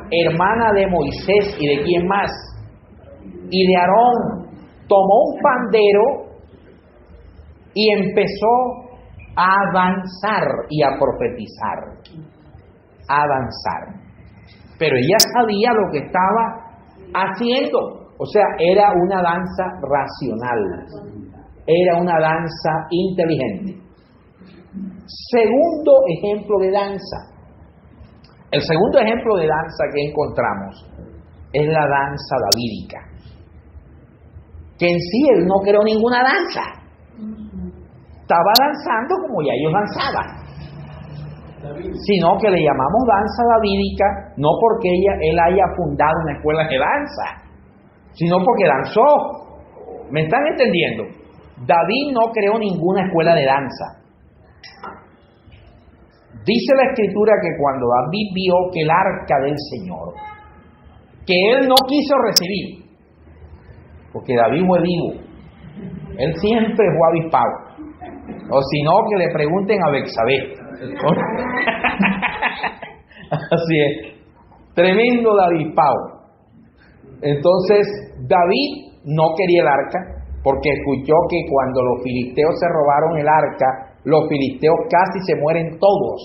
Speaker 1: hermana de Moisés y de quién más, y de Aarón, tomó un pandero y empezó a danzar y a profetizar. A danzar. Pero ella sabía lo que estaba haciendo. O sea, era una danza racional. Era una danza inteligente. Segundo ejemplo de danza. El segundo ejemplo de danza que encontramos es la danza davídica. Que en sí él no creó ninguna danza. Estaba danzando como ya ellos danzaban. Sino que le llamamos danza davídica no porque él haya fundado una escuela de danza, sino porque danzó. ¿Me están entendiendo? David no creó ninguna escuela de danza. Dice la Escritura que cuando David vio que el arca del Señor, que él no quiso recibir, porque David fue vivo, él siempre fue avispado, o si no que le pregunten a Betsabé. Así es, tremendo David Pau. Entonces David no quería el arca porque escuchó que cuando los filisteos se robaron el arca, los filisteos casi se mueren todos.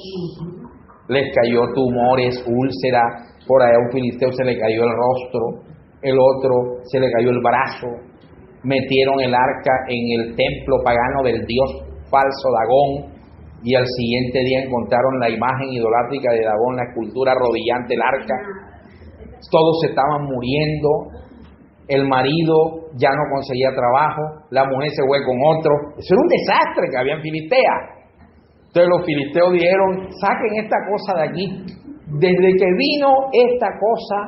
Speaker 1: Les cayó tumores, úlcera, por allá a un filisteo se le cayó el rostro, el otro se le cayó el brazo. Metieron el arca en el templo pagano del dios falso Dagón. Y al siguiente día encontraron la imagen idolátrica de Dagón, la escultura arrodillante del arca. Todos se estaban muriendo. El marido ya no conseguía trabajo. La mujer se fue con otro. Eso era un desastre que había en Filistea. Entonces los filisteos dijeron: saquen esta cosa de aquí. Desde que vino esta cosa,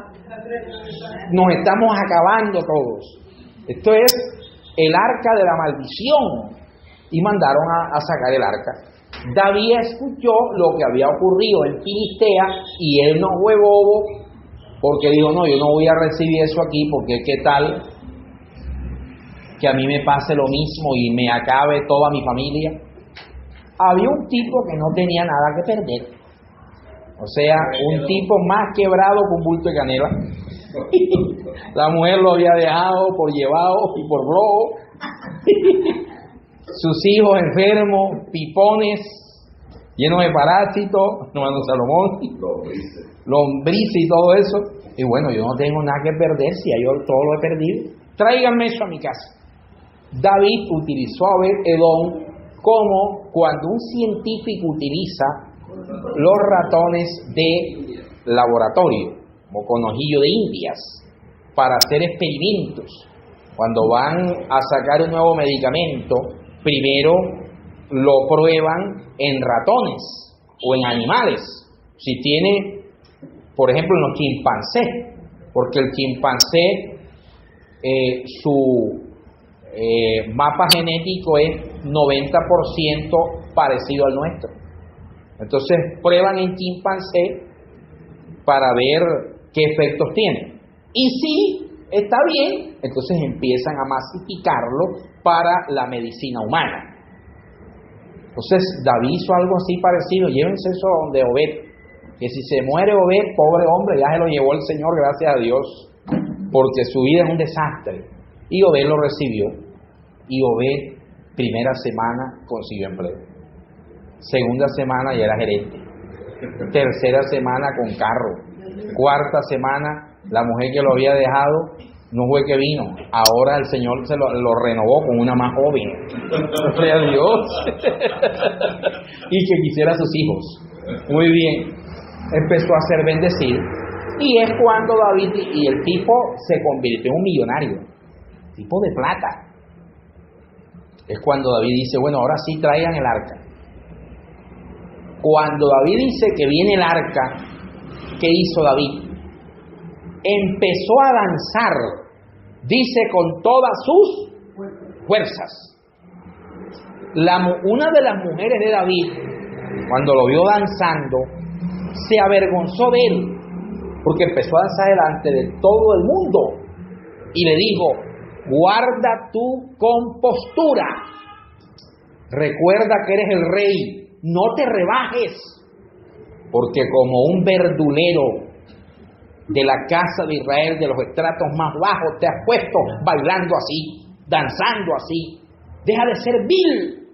Speaker 1: nos estamos acabando todos. Esto es el arca de la maldición. Y mandaron a sacar el arca. David escuchó lo que había ocurrido en Filistea y él no fue bobo porque dijo: no, yo no voy a recibir eso aquí porque qué tal que a mí me pase lo mismo y me acabe toda mi familia. Había un tipo que no tenía nada que perder, o sea, un tipo más quebrado que un bulto de canela. La mujer lo había dejado por llevado y por robo. Sus hijos enfermos, pipones, llenos de parásitos, hermano Salomón, lombrices y todo eso. Y bueno, yo no tengo nada que perder si yo todo lo he perdido. Tráiganme eso a mi casa. David utilizó a Obed-Edom como cuando un científico utiliza los ratones de laboratorio, como conejillo de indias, para hacer experimentos. Cuando van a sacar un nuevo medicamento, primero lo prueban en ratones o en animales. Si tiene, por ejemplo, en los chimpancés, porque el chimpancé, su mapa genético es 90% parecido al nuestro. Entonces prueban en chimpancé para ver qué efectos tiene. Y si está bien, entonces empiezan a masificarlo para la medicina humana. Entonces David hizo algo así parecido. Llévense eso donde Obed, que si se muere Obed, pobre hombre, ya se lo llevó el Señor, gracias a Dios, porque su vida es un desastre. Y Obed lo recibió, y Obed, primera semana consiguió empleo, segunda semana ya era gerente, tercera semana con carro, cuarta semana la mujer que lo había dejado no fue que vino, ahora el Señor se lo renovó con una más joven, gloria a Dios, y que quisiera a sus hijos. Muy bien, empezó a ser bendecido, y es cuando David, y el tipo se convirtió en un millonario, tipo de plata. Es cuando David dice, bueno, ahora sí traigan el arca. Cuando David dice que viene el arca, ¿qué hizo David? Empezó a danzar, dice, con todas sus fuerzas. Una de las mujeres de David, cuando lo vio danzando, se avergonzó de él, porque empezó a danzar delante de todo el mundo, y le dijo, guarda tu compostura, recuerda que eres el rey, no te rebajes, porque como un verdulero de la casa de Israel, de los estratos más bajos, te has puesto bailando así, danzando así, deja de ser vil.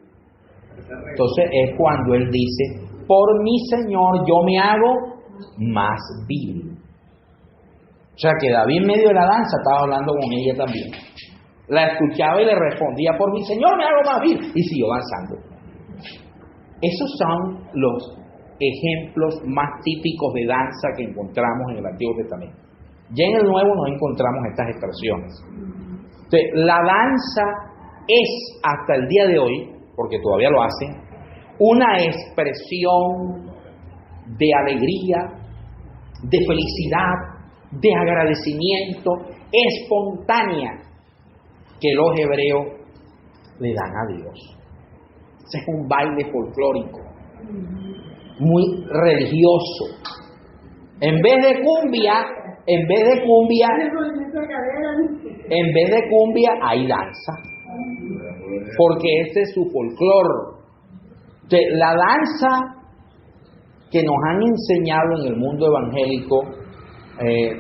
Speaker 1: Entonces es cuando él dice, por mi Señor yo me hago más vil. O sea que David en medio de la danza estaba hablando con ella también. La escuchaba y le respondía, por mi Señor me hago más vil, y siguió danzando. Esos son los ejemplos más típicos de danza que encontramos en el Antiguo Testamento. Ya en el Nuevo no encontramos estas expresiones. Entonces, la danza es, hasta el día de hoy, porque todavía lo hacen, una expresión de alegría, de felicidad, de agradecimiento espontánea que los hebreos le dan a Dios. Ese es un baile folclórico, muy religioso. En vez de cumbia hay danza, porque ese es su folclor. La danza que nos han enseñado en el mundo evangélico,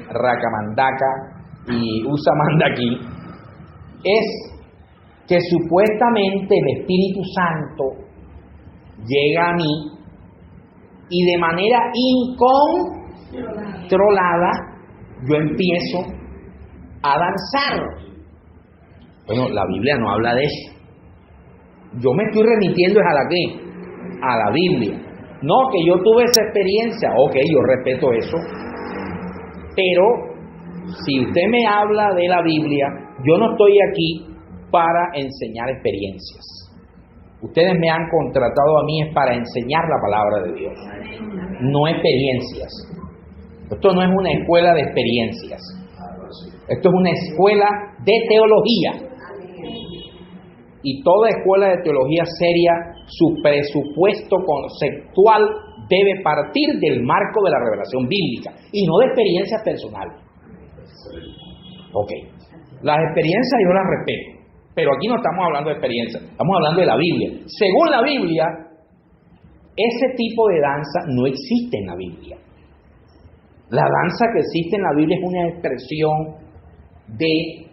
Speaker 1: Racamandaca y Usamandaquí, es que supuestamente el Espíritu Santo llega a mí y de manera incontrolada yo empiezo a danzar. Bueno, la Biblia no habla de eso. Yo me estoy remitiendo ¿a la qué? A la Biblia. No, que yo tuve esa experiencia. Ok, yo respeto eso. Pero si usted me habla de la Biblia, yo no estoy aquí para enseñar experiencias. Ustedes me han contratado a mí es para enseñar la palabra de Dios, no experiencias. Esto no es una escuela de experiencias. Esto es una escuela de teología. Y toda escuela de teología seria, su presupuesto conceptual debe partir del marco de la revelación bíblica y no de experiencias personales. Ok. Las experiencias yo las respeto, pero aquí no estamos hablando de experiencias, estamos hablando de la Biblia. Según la Biblia, ese tipo de danza no existe en la Biblia. La danza que existe en la Biblia es una expresión de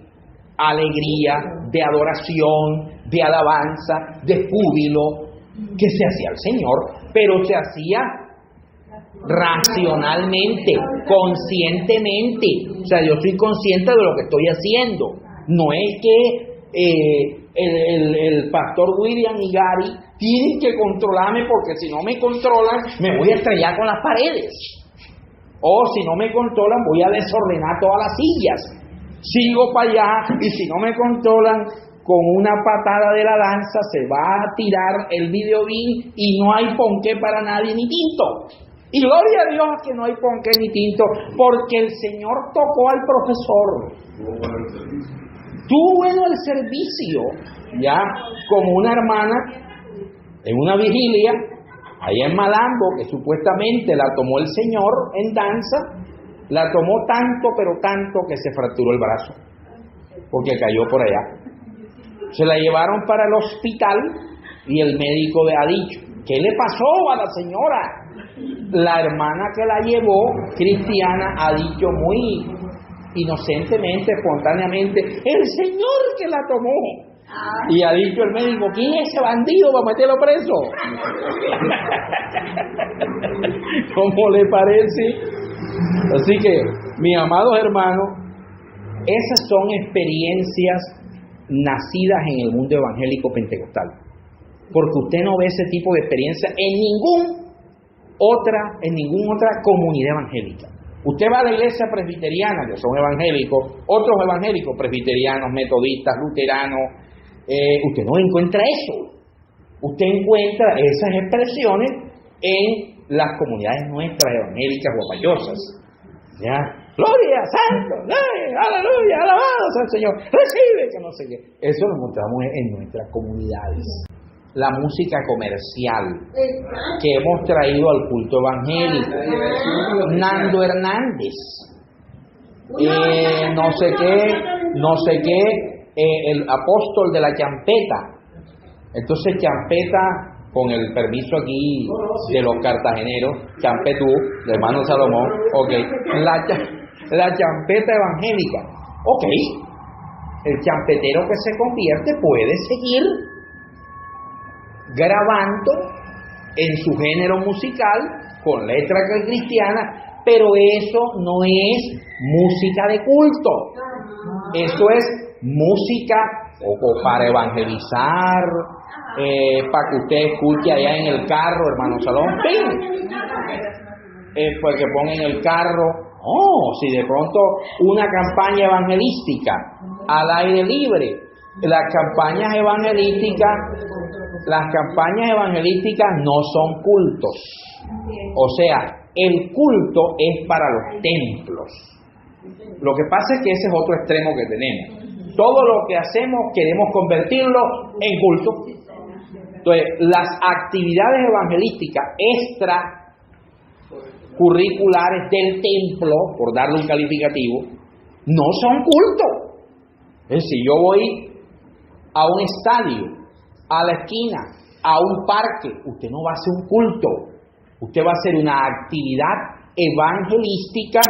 Speaker 1: alegría, de adoración, de alabanza, de júbilo, que se hacía al Señor, pero se hacía racionalmente, conscientemente. O sea, yo soy consciente de lo que estoy haciendo. No es que el pastor William y Gary tienen que controlarme, porque si no me controlan me voy a estrellar con las paredes, o si no me controlan voy a desordenar todas las sillas. Sigo para allá y si no me controlan, con una patada de la danza se va a tirar el videobeam y no hay ponqué para nadie ni tinto. Y gloria a Dios que no hay ponqué ni tinto, porque el Señor tocó al profesor. Tuvo bueno el servicio, ya, como una hermana en una vigilia, Allá en Malambo, que supuestamente la tomó el Señor en danza, la tomó tanto, pero tanto, que se fracturó el brazo, porque cayó por allá. Se la llevaron para el hospital y el médico le ha dicho, ¿qué le pasó a la señora? La hermana que la llevó, cristiana, ha dicho muy inocentemente, espontáneamente, el Señor que la tomó. Y ha dicho el médico, ¿quién es ese bandido para meterlo preso? ¿Cómo le parece? Así que, mis amados hermanos, esas son experiencias nacidas en el mundo evangélico pentecostal, porque usted no ve ese tipo de experiencia en ninguna otra comunidad evangélica. Usted va a la iglesia presbiteriana, que son evangélicos, otros evangélicos, presbiterianos, metodistas, luteranos, usted no encuentra eso. Usted encuentra esas expresiones en las comunidades nuestras evangélicas guapayosas. ¿Ya? Gloria, santo, aleluya, alabado sea el Señor, recibe, que no sé qué. Eso lo encontramos en nuestras comunidades. La música comercial que hemos traído al culto evangélico. Nando Hernández, no sé qué, el apóstol de la champeta. Entonces champeta, con el permiso aquí de los cartageneros, champetú, de hermano Salomón, ok, la champeta evangélica, ok, el champetero que se convierte puede seguir grabando en su género musical con letra cristiana, pero eso no es música de culto, eso es música o para evangelizar, para que usted escuche allá en el carro, hermano Salón, pues que ponga en el carro, si de pronto una campaña evangelística al aire libre, las campañas evangelísticas no son cultos, o sea, el culto es para los templos. Lo que pasa es que ese es otro extremo que tenemos. Todo lo que hacemos queremos convertirlo en culto. Entonces, las actividades evangelísticas extracurriculares del templo, por darle un calificativo, no son culto. Es decir, yo voy a un estadio, a la esquina, a un parque, usted no va a hacer un culto, usted va a hacer una actividad evangelística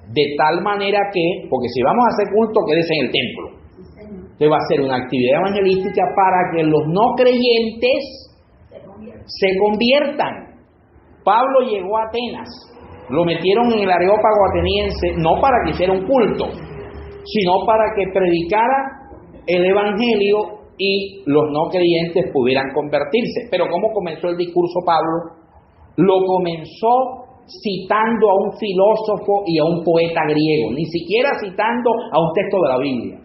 Speaker 1: de tal manera que, porque si vamos a hacer culto, quédese en el templo. Usted va a hacer una actividad evangelística para que los no creyentes se conviertan. Pablo llegó a Atenas, lo metieron en el Areópago ateniense, no para que hiciera un culto, sino para que predicara el evangelio y los no creyentes pudieran convertirse. Pero ¿cómo comenzó el discurso Pablo? Lo comenzó citando a un filósofo y a un poeta griego, ni siquiera citando a un texto de la Biblia.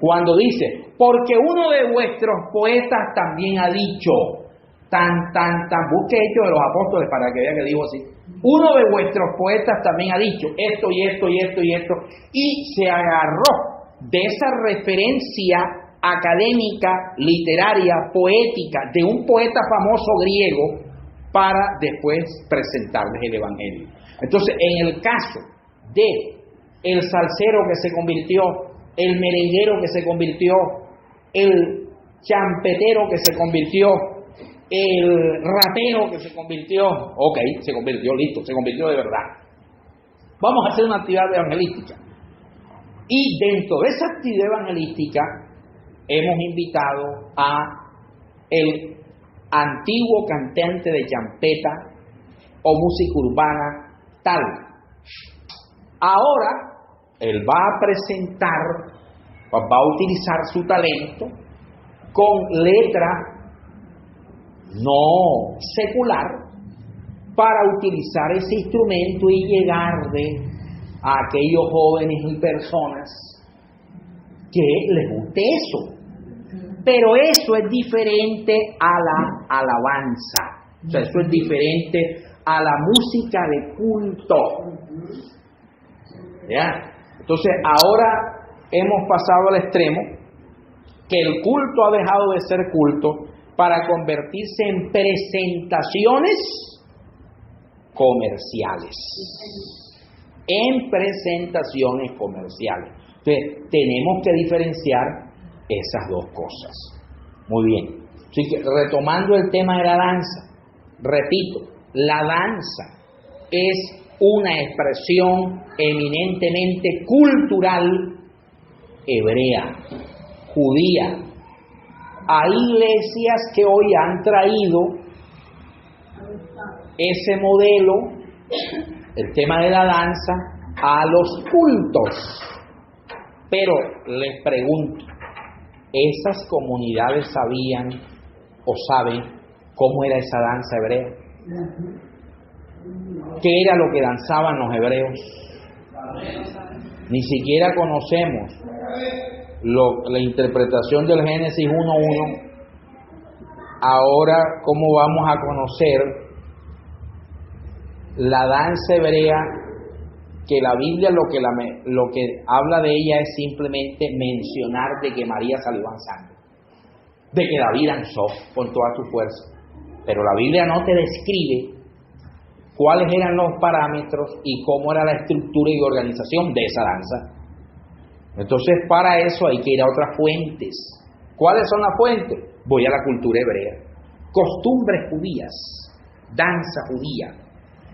Speaker 1: Cuando dice, porque uno de vuestros poetas también ha dicho, busque Hechos de los Apóstoles para que vea que dijo así, uno de vuestros poetas también ha dicho esto y esto y esto y esto, y se agarró de esa referencia académica, literaria, poética, de un poeta famoso griego, para después presentarles el evangelio. Entonces, en el caso de el salsero que se convirtió, el merenguero que se convirtió, el champetero que se convirtió, el rapero que se convirtió, ok, se convirtió, listo, se convirtió de verdad. Vamos a hacer una actividad evangelística. Y dentro de esa actividad evangelística hemos invitado a el antiguo cantante de champeta o música urbana tal. Ahora él va a presentar, va a utilizar su talento con letra no secular para utilizar ese instrumento y llegarle a aquellos jóvenes y personas que les guste eso. Pero eso es diferente a la alabanza, o sea, eso es diferente a la música de culto. ¿Ya? Entonces, ahora hemos pasado al extremo que el culto ha dejado de ser culto para convertirse en presentaciones comerciales. En presentaciones comerciales. Entonces, tenemos que diferenciar esas dos cosas. Muy bien. Así que, retomando el tema de la danza, repito, la danza es una expresión eminentemente cultural hebrea, judía. Hay iglesias que hoy han traído ese modelo, el tema de la danza, a los cultos. Pero les pregunto, ¿esas comunidades sabían o saben cómo era esa danza hebrea? ¿Qué era lo que danzaban los hebreos? Ni siquiera conocemos la interpretación del Génesis 1:1. Ahora, ¿cómo vamos a conocer la danza hebrea? Que la Biblia lo que habla de ella es simplemente mencionar de que María salió danzando, de que David danzó con toda su fuerza. Pero la Biblia no te describe cuáles eran los parámetros y cómo era la estructura y organización de esa danza. Entonces, para eso hay que ir a otras fuentes. ¿Cuáles son las fuentes? Voy a la cultura hebrea. Costumbres judías, danza judía.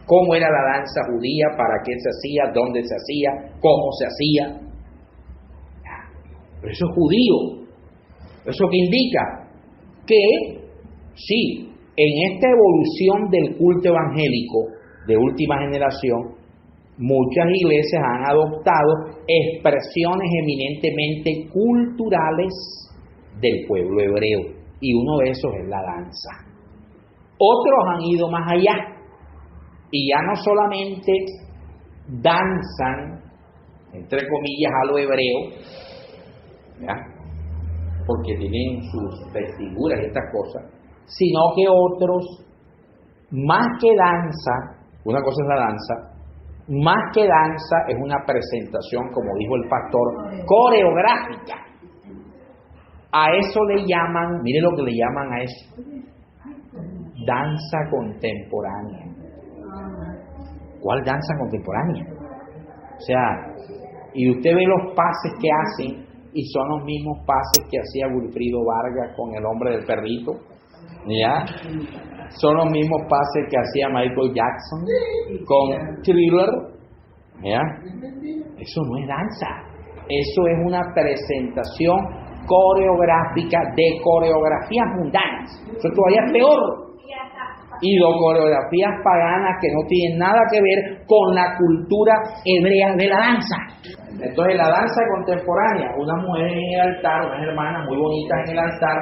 Speaker 1: ¿Cómo era la danza judía? ¿Para qué se hacía? ¿Dónde se hacía? ¿Cómo se hacía? Pero eso es judío. ¿Eso qué indica? Que sí, en esta evolución del culto evangélico de última generación, muchas iglesias han adoptado expresiones eminentemente culturales del pueblo hebreo, y uno de esos es la danza. Otros han ido más allá, y ya no solamente danzan, entre comillas, a lo hebreo, ¿ya?, porque tienen sus vestiduras y estas cosas, sino que otros, más que danza, una cosa es la danza, más que danza es una presentación, como dijo el pastor, coreográfica. A eso le llaman, mire lo que le llaman a eso, danza contemporánea. ¿Cuál danza contemporánea? O sea, y usted ve los pases que hacen, y son los mismos pases que hacía Wilfrido Vargas con el hombre del perrito, ¿ya? Son los mismos pases que hacía Michael Jackson con Thriller, ¿ya? Eso no es danza, eso es una presentación coreográfica de coreografías mundanas. Eso todavía es peor. Y de coreografías paganas que no tienen nada que ver con la cultura hebrea de la danza. Entonces, la danza contemporánea, unas mujeres en el altar, unas hermanas muy bonitas en el altar,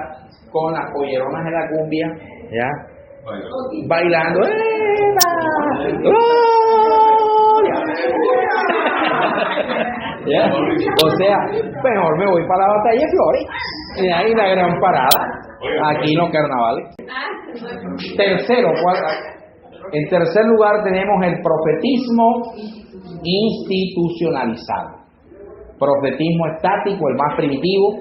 Speaker 1: con las polleronas de la cumbia, ¿ya? Bailando. ¿Ya? O sea, mejor me voy para la batalla de Flores, y ahí la gran parada, aquí en los carnavales. Tercero, en tercer lugar tenemos el profetismo institucionalizado. Profetismo estático, el más primitivo.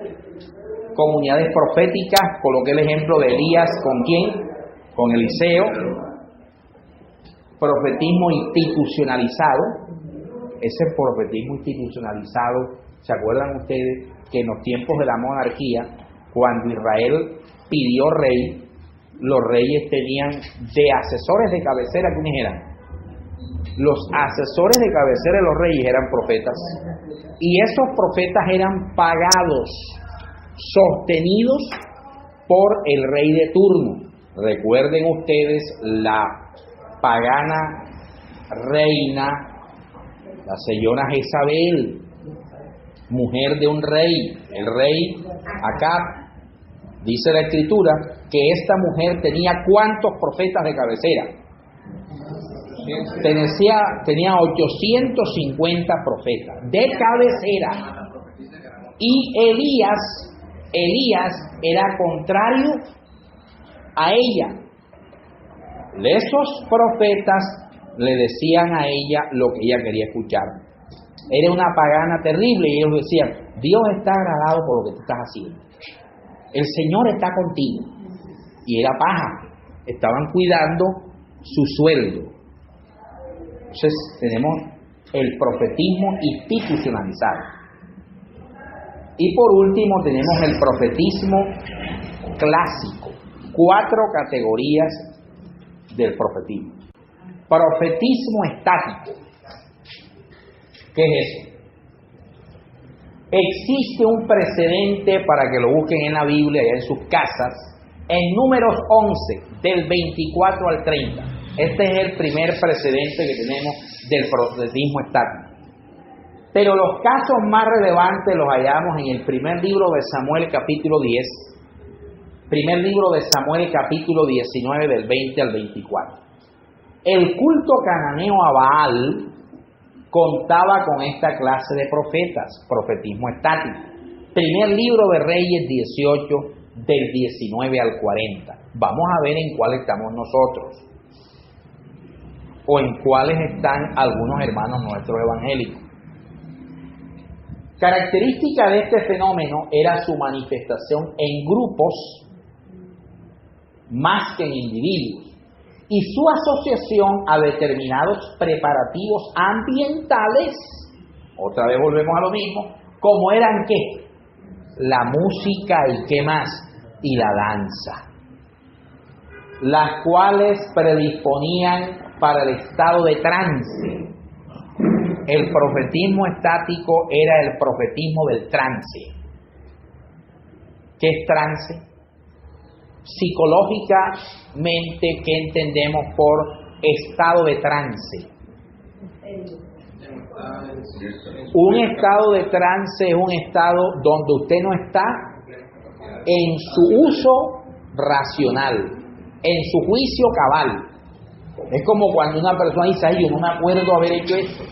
Speaker 1: Comunidades proféticas, coloqué el ejemplo de Elías, ¿con quién? Con Eliseo. Profetismo institucionalizado. Ese profetismo institucionalizado, ¿se acuerdan ustedes que en los tiempos de la monarquía, cuando Israel pidió rey, los reyes tenían de asesores de cabecera, ¿quiénes eran? Los asesores de cabecera de los reyes eran profetas, y esos profetas eran pagados, sostenidos por el rey de turno. Recuerden ustedes la pagana reina, la señora Jezabel, mujer de un rey, el rey Acab. Dice la escritura que esta mujer tenía ¿cuántos profetas de cabecera? Tenía 850 profetas de cabecera. Y Elías era contrario a ella. Esos profetas le decían a ella lo que ella quería escuchar. Era una pagana terrible, y ellos decían: Dios está agradado por lo que tú estás haciendo. El Señor está contigo. y era paja. Estaban cuidando su sueldo. Entonces tenemos el profetismo institucionalizado. Y por último tenemos el profetismo clásico. 4 categorías del profetismo. Profetismo estático. ¿Qué es eso? Existe un precedente para que lo busquen en la Biblia y en sus casas, en Números 11, del 24 al 30. Este es el primer precedente que tenemos del profetismo estático. Pero los casos más relevantes los hallamos en el primer libro de Samuel, capítulo 10, primer libro de Samuel, capítulo 19, del 20 al 24. El culto cananeo a Baal contaba con esta clase de profetas, profetismo estático. Primer libro de Reyes 18, del 19 al 40. Vamos a ver en cuál estamos nosotros, o en cuáles están algunos hermanos nuestros evangélicos. Característica de este fenómeno era su manifestación en grupos más que en individuos, y su asociación a determinados preparativos ambientales, otra vez volvemos a lo mismo, como eran ¿qué? La música y ¿qué más? Y la danza, las cuales predisponían para el estado de trance. El profetismo estático era el profetismo del trance. ¿Qué es trance? Psicológicamente, ¿qué entendemos por estado de trance? Un estado de trance es un estado donde usted no está en su uso racional, en su juicio cabal. Es como cuando una persona dice, ay, yo no me acuerdo haber hecho esto.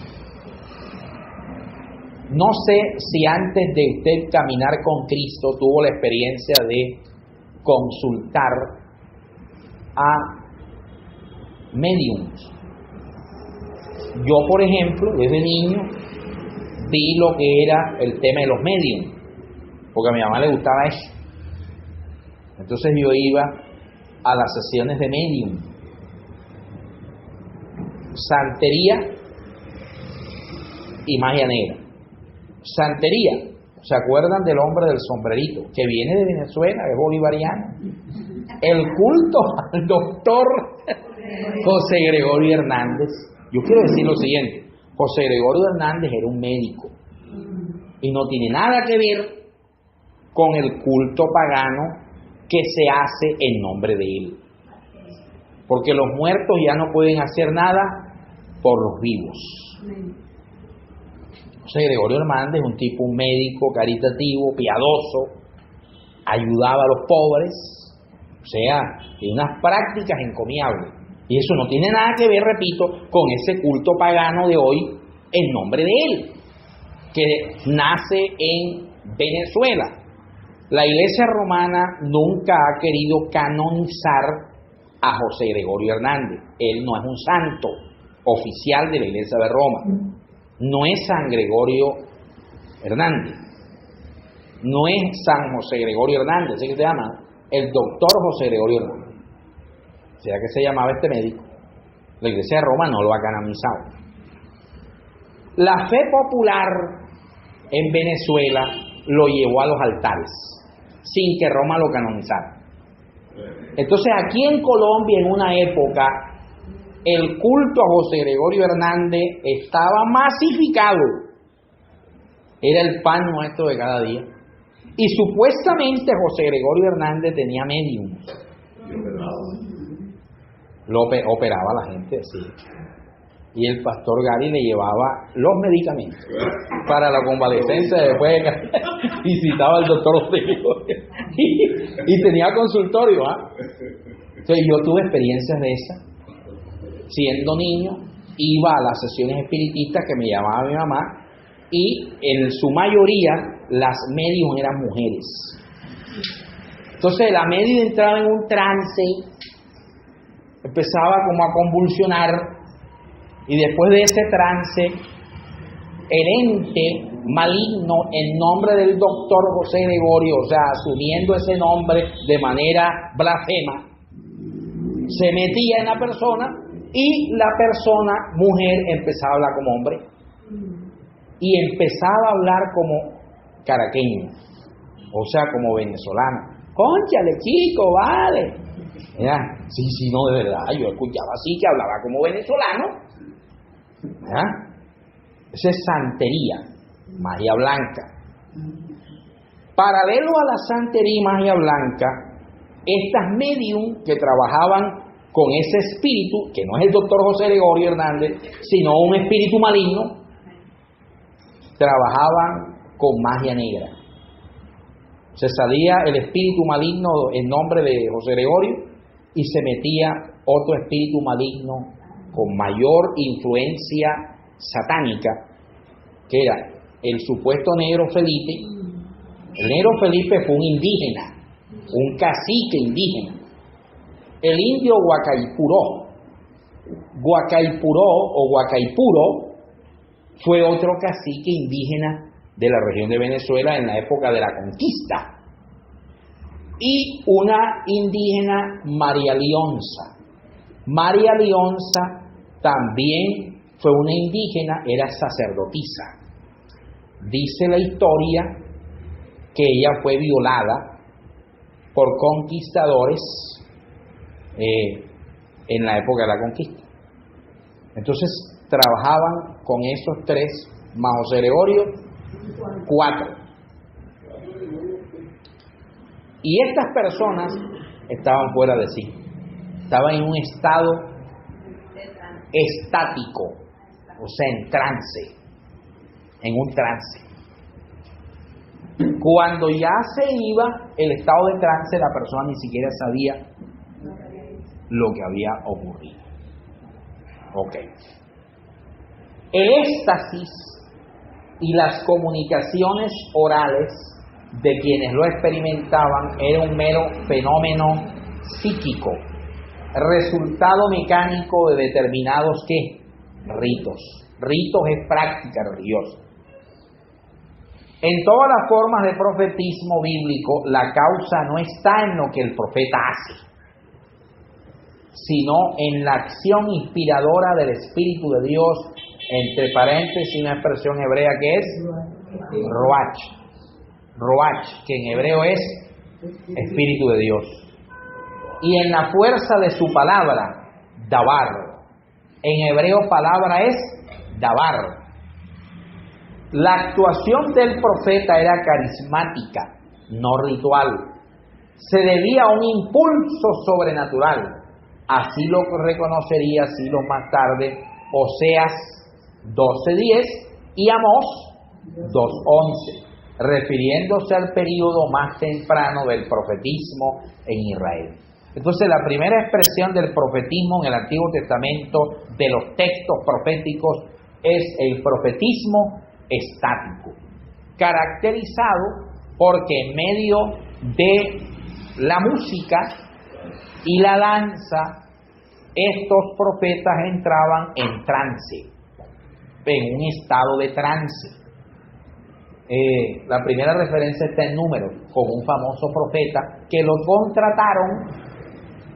Speaker 1: No sé si antes de usted caminar con Cristo tuvo la experiencia de consultar a médiums. Yo, por ejemplo, desde niño vi lo que era el tema de los médiums, porque a mi mamá le gustaba eso. Entonces yo iba a las sesiones de médium. Santería y magia negra. Santería, ¿se acuerdan del hombre del sombrerito? Que viene de Venezuela, es bolivariano. El culto al doctor José Gregorio Hernández. Yo quiero decir lo siguiente: José Gregorio Hernández era un médico y no tiene nada que ver con el culto pagano que se hace en nombre de él. Porque los muertos ya no pueden hacer nada por los vivos. José Gregorio Hernández es un tipo, un médico caritativo, piadoso, ayudaba a los pobres, o sea, tiene unas prácticas encomiables. Y eso no tiene nada que ver, repito, con ese culto pagano de hoy en nombre de él, que nace en Venezuela. La Iglesia Romana nunca ha querido canonizar a José Gregorio Hernández. Él no es un santo oficial de la Iglesia de Roma. No es San Gregorio Hernández. No es San José Gregorio Hernández, así que se llama el doctor José Gregorio Hernández. O sea que se llamaba este médico. La Iglesia de Roma no lo ha canonizado. La fe popular en Venezuela lo llevó a los altares, sin que Roma lo canonizara. Entonces aquí en Colombia, en una época, el culto a José Gregorio Hernández estaba masificado. Era el pan nuestro de cada día. Y supuestamente José Gregorio Hernández tenía medium. Lo operaba a la gente, sí. Y el pastor Gary le llevaba los medicamentos para la convalecencia después de visitaba al doctor José Gregorio. Y tenía consultorio, ¿ah? Entonces yo tuve experiencias de esas. Siendo niño, iba a las sesiones espiritistas que me llamaba mi mamá, y en su mayoría las medium eran mujeres. Entonces la medium entraba en un trance, empezaba como a convulsionar, y después de ese trance, el ente maligno, en nombre del doctor José Gregorio, o sea, asumiendo ese nombre de manera blasfema, se metía en la persona y la persona, mujer, empezaba a hablar como hombre y empezaba a hablar como caraqueño, o sea, como venezolano. Cónchale, chico, vale. ¿Ya? Sí, no, de verdad, yo escuchaba así que hablaba como venezolano. ¿Ya? Esa es santería, magia blanca. Paralelo a la santería y magia blanca, estas medium que trabajaban con ese espíritu, que no es el doctor José Gregorio Hernández, sino un espíritu maligno, trabajaban con magia negra. Se salía el espíritu maligno en nombre de José Gregorio y se metía otro espíritu maligno con mayor influencia satánica, que era el supuesto Negro Felipe. El Negro Felipe fue un indígena, un cacique indígena. El indio Guacaipuro fue otro cacique indígena de la región de Venezuela en la época de la conquista. Y una indígena, María Lionza. María Lionza también fue una indígena, era sacerdotisa. Dice la historia que ella fue violada por conquistadores en la época de la conquista. Entonces trabajaban con esos tres, más José Gregorio, 4. Y estas personas estaban fuera de sí, estaban en un estado estático, o sea, en trance, en un trance. Cuando ya se iba el estado de trance, la persona ni siquiera sabía lo que había ocurrido. Ok. El éxtasis y las comunicaciones orales de quienes lo experimentaban era un mero fenómeno psíquico, resultado mecánico de determinados ¿qué? Ritos. Ritos es práctica religiosa. En todas las formas de profetismo bíblico, la causa no está en lo que el profeta hace, sino en la acción inspiradora del Espíritu de Dios, entre paréntesis una expresión hebrea que es Roach. Roach, que en hebreo es Espíritu de Dios. Y en la fuerza de su palabra, Dabar. En hebreo palabra es Dabar. La actuación del profeta era carismática, no ritual. Se debía a un impulso sobrenatural. Así lo reconocería siglos más tarde Oseas 12:10 y Amós 2:11, refiriéndose al período más temprano del profetismo en Israel. Entonces, la primera expresión del profetismo en el Antiguo Testamento, de los textos proféticos, es el profetismo estático, caracterizado porque en medio de la música y la danza, estos profetas entraban en trance, en un estado de trance. La primera referencia está en Números, con un famoso profeta que lo contrataron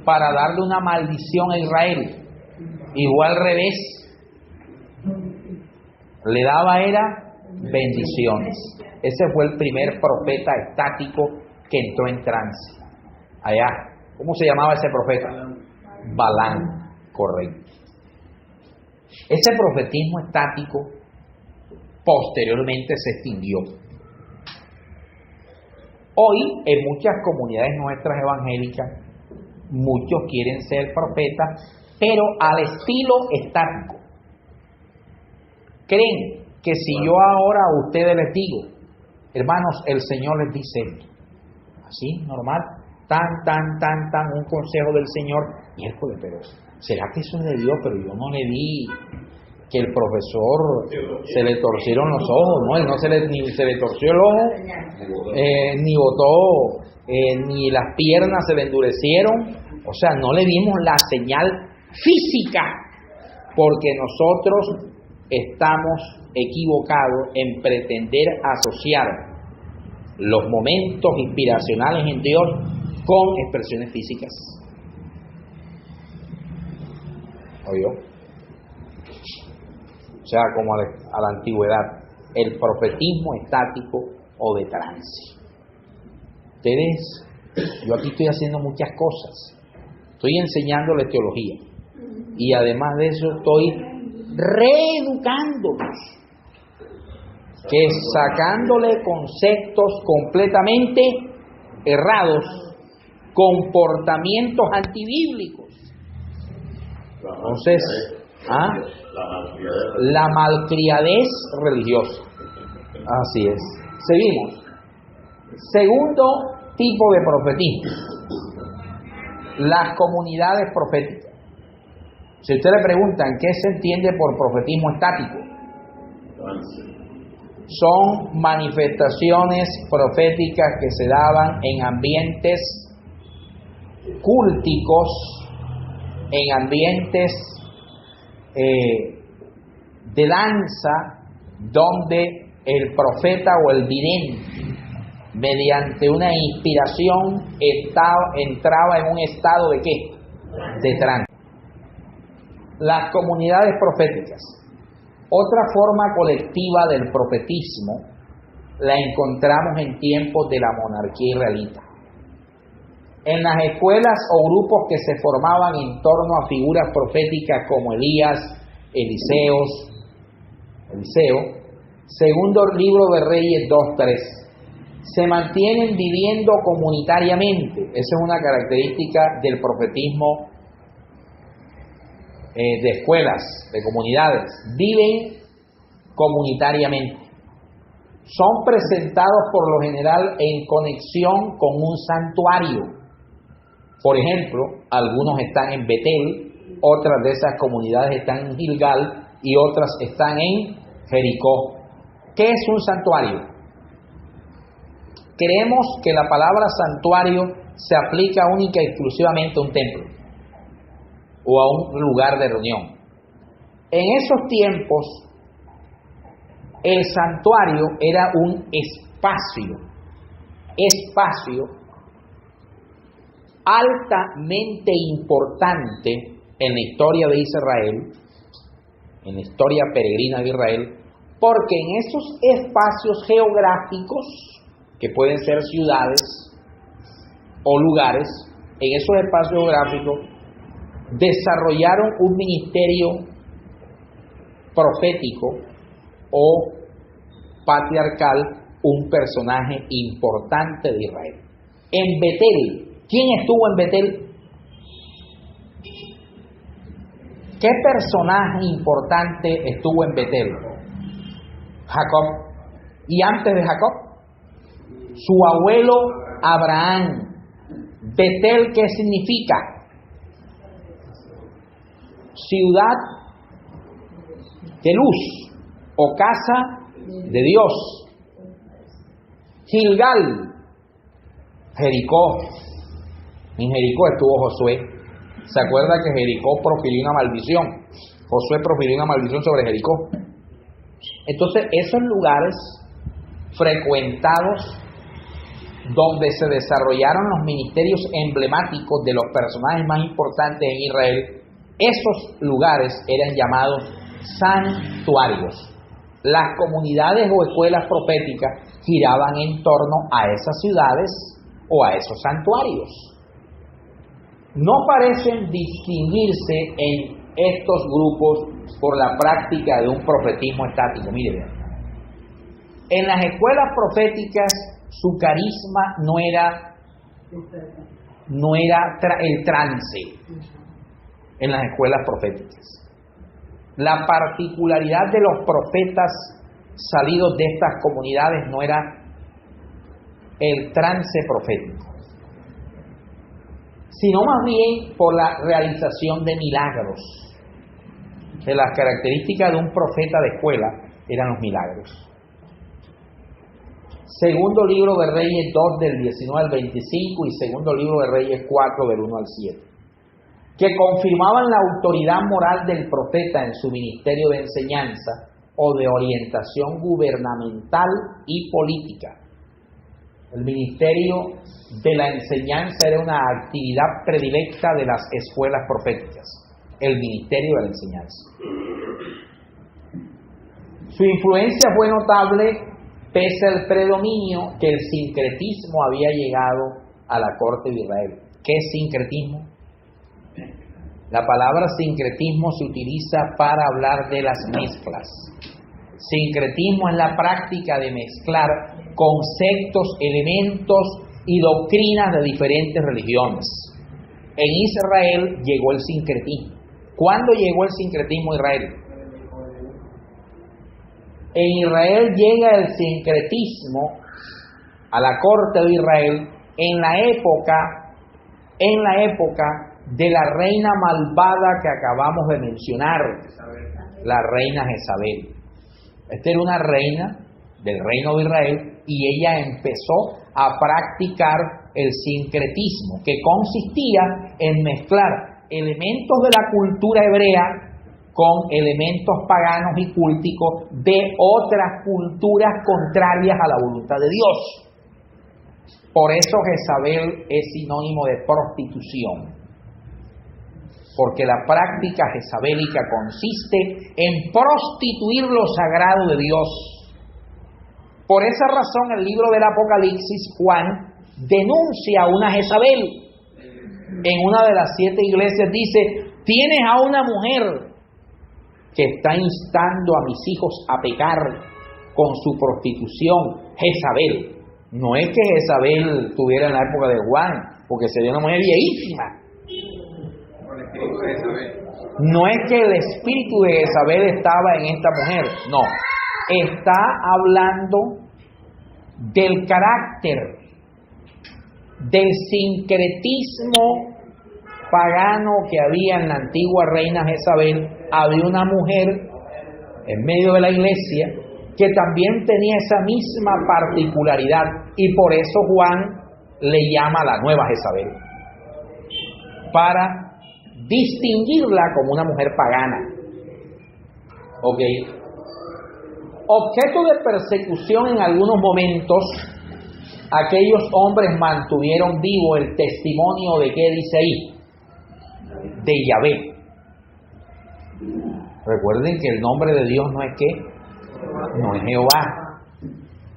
Speaker 1: para darle una maldición a Israel, y o al revés, le daba era bendiciones. Ese fue el primer profeta estático que entró en trance. Allá, ¿cómo se llamaba ese profeta? Balán, correcto. Ese profetismo estático posteriormente se extinguió. Hoy, en muchas comunidades nuestras evangélicas, muchos quieren ser profetas, pero al estilo estático. Creen que si yo ahora a ustedes les digo, hermanos, el Señor les dice esto, así, normal, un consejo del Señor, miércoles, pero ¿será que eso es de Dios? Pero yo no le vi que el profesor se le torcieron los ojos, ¿no? Él no ni se le torció el ojo, ni botó, ni las piernas se le endurecieron, o sea, no le dimos la señal física, porque nosotros estamos equivocados en pretender asociar los momentos inspiracionales en Dios con expresiones físicas. ¿oyó? O sea, como a la antigüedad, el profetismo estático o de trance. Ustedes, yo aquí estoy haciendo muchas cosas, estoy enseñándoles teología y además de eso estoy reeducándolos, que sacándole conceptos completamente errados, comportamientos antibíblicos. Entonces, la malcriadez religiosa. Así es. Seguimos. Segundo tipo de profetismo, las comunidades proféticas. Si usted le preguntan qué se entiende por profetismo estático, son manifestaciones proféticas que se daban en ambientes cúlticos, en ambientes de danza, donde el profeta o el vidente, mediante una inspiración, entraba en un estado ¿de qué? De trance. Las comunidades proféticas. Otra forma colectiva del profetismo la encontramos en tiempos de la monarquía israelita. En las escuelas o grupos que se formaban en torno a figuras proféticas como Elías, Eliseo, segundo libro de Reyes 2:3, se mantienen viviendo comunitariamente. Esa es una característica del profetismo de escuelas, de comunidades. Viven comunitariamente. Son presentados por lo general en conexión con un santuario. Por ejemplo, algunos están en Betel, otras de esas comunidades están en Gilgal y otras están en Jericó. ¿Qué es un santuario? Creemos que la palabra santuario se aplica única y exclusivamente a un templo o a un lugar de reunión. En esos tiempos, el santuario era un espacio altamente importante en la historia de Israel, en la historia peregrina de Israel, porque en esos espacios geográficos, que pueden ser ciudades o lugares, en esos espacios geográficos desarrollaron un ministerio profético o patriarcal, un personaje importante de Israel. En Betel, ¿quién estuvo en Betel? ¿Qué personaje importante estuvo en Betel? Jacob. ¿Y antes de Jacob? Su abuelo Abraham. Betel, ¿qué significa? Ciudad de luz o casa de Dios. Gilgal, Jericó. En Jericó estuvo Josué. ¿Se acuerda que Jericó profirió una maldición? Josué profirió una maldición sobre Jericó. Entonces, esos lugares frecuentados donde se desarrollaron los ministerios emblemáticos de los personajes más importantes en Israel, esos lugares eran llamados santuarios. Las comunidades o escuelas proféticas giraban en torno a esas ciudades o a esos santuarios. No parecen distinguirse en estos grupos por la práctica de un profetismo estático. Mire, en las escuelas proféticas su carisma no era el trance. En las escuelas proféticas, la particularidad de los profetas salidos de estas comunidades no era el trance profético, sino más bien por la realización de milagros. De las características de un profeta de escuela eran los milagros. Segundo libro de Reyes 2 del 19 al 25 y segundo libro de Reyes 4 del 1 al 7, que confirmaban la autoridad moral del profeta en su ministerio de enseñanza o de orientación gubernamental y política. El ministerio de la enseñanza era una actividad predilecta de las escuelas proféticas. el ministerio de la enseñanza. Su influencia fue notable pese al predominio que el sincretismo había llegado a la corte de Israel. ¿Qué es sincretismo? La palabra sincretismo se utiliza para hablar de las mezclas. Sincretismo es la práctica de mezclar conceptos, elementos y doctrinas de diferentes religiones. En Israel llegó el sincretismo. ¿Cuándo llegó el sincretismo a Israel? En Israel llega el sincretismo a la corte de Israel en la época de la reina malvada que acabamos de mencionar, la reina Jezabel. Esta era una reina del reino de Israel y ella empezó a practicar el sincretismo, que consistía en mezclar elementos de la cultura hebrea con elementos paganos y cúlticos de otras culturas contrarias a la voluntad de Dios. Por eso Jezabel es sinónimo de prostitución, porque la práctica jezabélica consiste en prostituir lo sagrado de Dios. Por esa razón, el libro del Apocalipsis, Juan denuncia a una Jezabel. En una de las 7 iglesias dice: tienes a una mujer que está instando a mis hijos a pecar con su prostitución. Jezabel. No es que Jezabel tuviera en la época de Juan, porque sería una mujer viejísima. No es que el espíritu de Jezabel estaba en esta mujer, no. Está hablando del carácter, del sincretismo pagano que había en la antigua reina Jezabel. Había una mujer en medio de la iglesia que también tenía esa misma particularidad, y por eso Juan le llama la nueva Jezabel, para distinguirla como una mujer pagana. Ok. Objeto de persecución en algunos momentos, aquellos hombres mantuvieron vivo el testimonio de ¿qué dice ahí? De Yahvé. Recuerden que el nombre de Dios no es ¿qué? No es Jehová.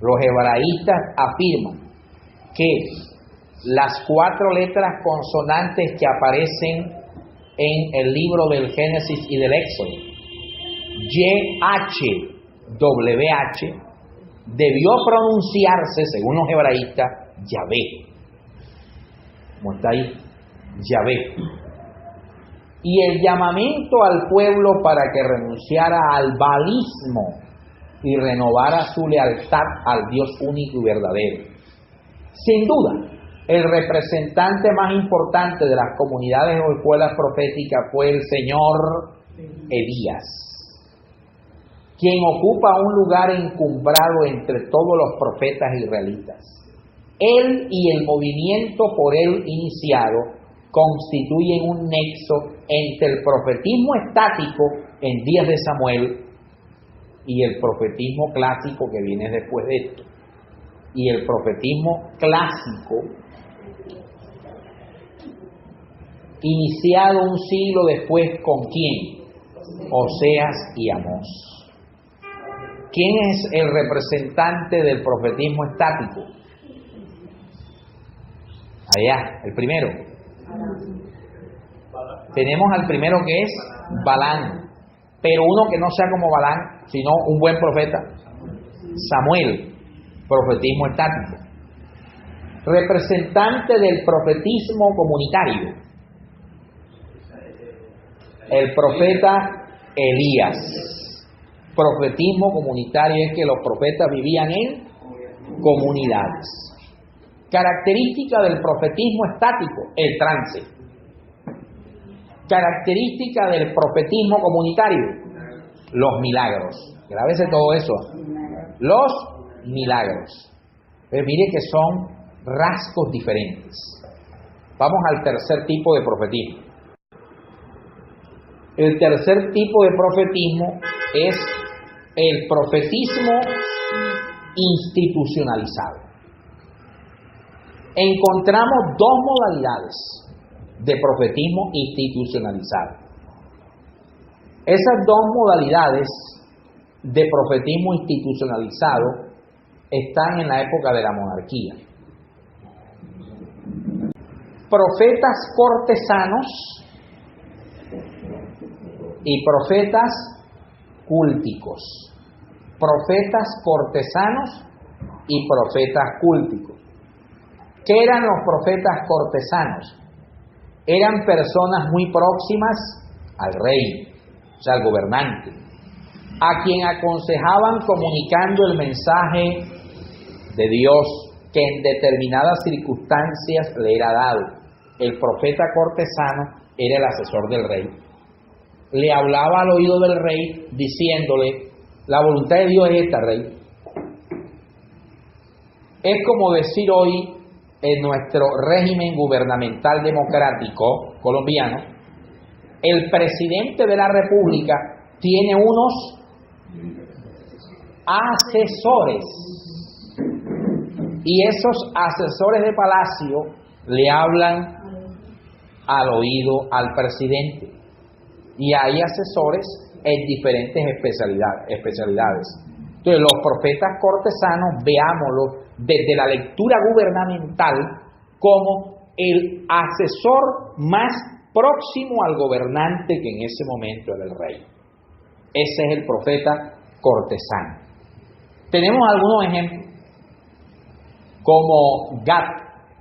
Speaker 1: Los hebraístas afirman que las 4 letras consonantes que aparecen en el libro del Génesis y del Éxodo, YHWH, debió pronunciarse, según los hebraístas, Yahvé. ¿Cómo está ahí? Yahvé. Y el llamamiento al pueblo para que renunciara al baalismo y renovara su lealtad al Dios único y verdadero. Sin duda, el representante más importante de las comunidades o escuelas proféticas fue el señor Elías, quien ocupa un lugar encumbrado entre todos los profetas israelitas. Él y el movimiento por él iniciado constituyen un nexo entre el profetismo estático en días de Samuel y el profetismo clásico que viene después de esto. Y el profetismo clásico, iniciado un siglo después, ¿con quién? Oseas y Amós. ¿Quién es el representante del profetismo estático? Allá, el primero. Tenemos al primero que es Balán, pero uno que no sea como Balán, sino un buen profeta, Samuel, profetismo estático. Representante del profetismo comunitario, el profeta Elías. Profetismo comunitario es que los profetas vivían en comunidades. Característica del profetismo estático, el trance. Característica del profetismo comunitario, los milagros. Grábese todo eso. Los milagros. Pero mire que son rasgos diferentes. Vamos al tercer tipo de profetismo. El tercer tipo de profetismo es el profetismo institucionalizado. Encontramos 2 modalidades de profetismo institucionalizado. Esas dos modalidades de profetismo institucionalizado están en la época de la monarquía. Profetas cortesanos y profetas cúlticos. Profetas cortesanos y profetas cúlticos. ¿Qué eran los profetas cortesanos? Eran personas muy próximas al rey, o sea, al gobernante, a quien aconsejaban comunicando el mensaje de Dios que en determinadas circunstancias le era dado. El profeta cortesano era el asesor del rey. Le hablaba al oído del rey diciéndole: la voluntad de Dios es esta, rey. Es como decir hoy en nuestro régimen gubernamental democrático colombiano, el presidente de la República tiene unos asesores, y esos asesores de palacio le hablan al oído al presidente, y hay asesores en diferentes especialidades. Entonces, los profetas cortesanos, veámoslo desde la lectura gubernamental como el asesor más próximo al gobernante, que en ese momento era el rey. Ese es el profeta cortesano. Tenemos algunos ejemplos, como Gad.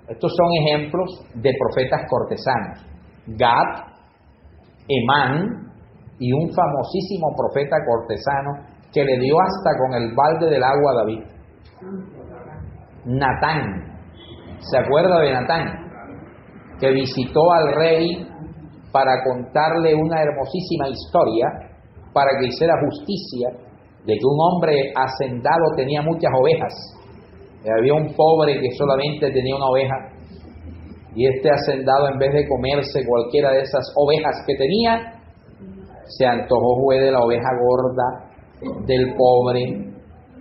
Speaker 1: Estos son ejemplos de profetas cortesanos. Gad, Emán y un famosísimo profeta cortesano que le dio hasta con el balde del agua a David. Natán. ¿Se acuerda de Natán? Que visitó al rey para contarle una hermosísima historia, para que hiciera justicia de que un hombre hacendado tenía muchas ovejas. Y había un pobre que solamente tenía una oveja, y este hacendado, en vez de comerse cualquiera de esas ovejas que tenía, se antojó fue de la oveja gorda del pobre,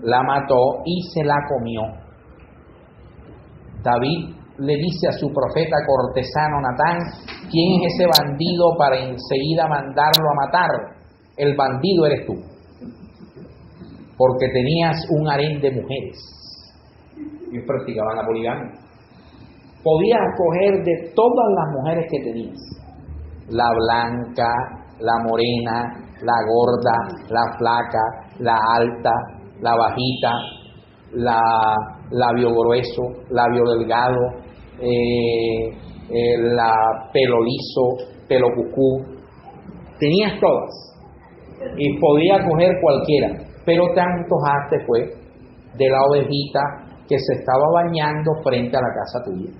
Speaker 1: la mató y se la comió. David le dice a su profeta cortesano Natán: ¿quién es ese bandido para enseguida mandarlo a matar? El bandido eres tú, porque tenías un harén de mujeres. Y practicaban la poligamia. Podías escoger de todas las mujeres que tenías: la blanca, la morena, la gorda, la flaca, la alta, la bajita, labio grueso, labio delgado, la pelo liso, pelo cucú. Tenías todas y podías coger cualquiera, pero te antojaste fue de la ovejita que se estaba bañando frente a la casa tuya,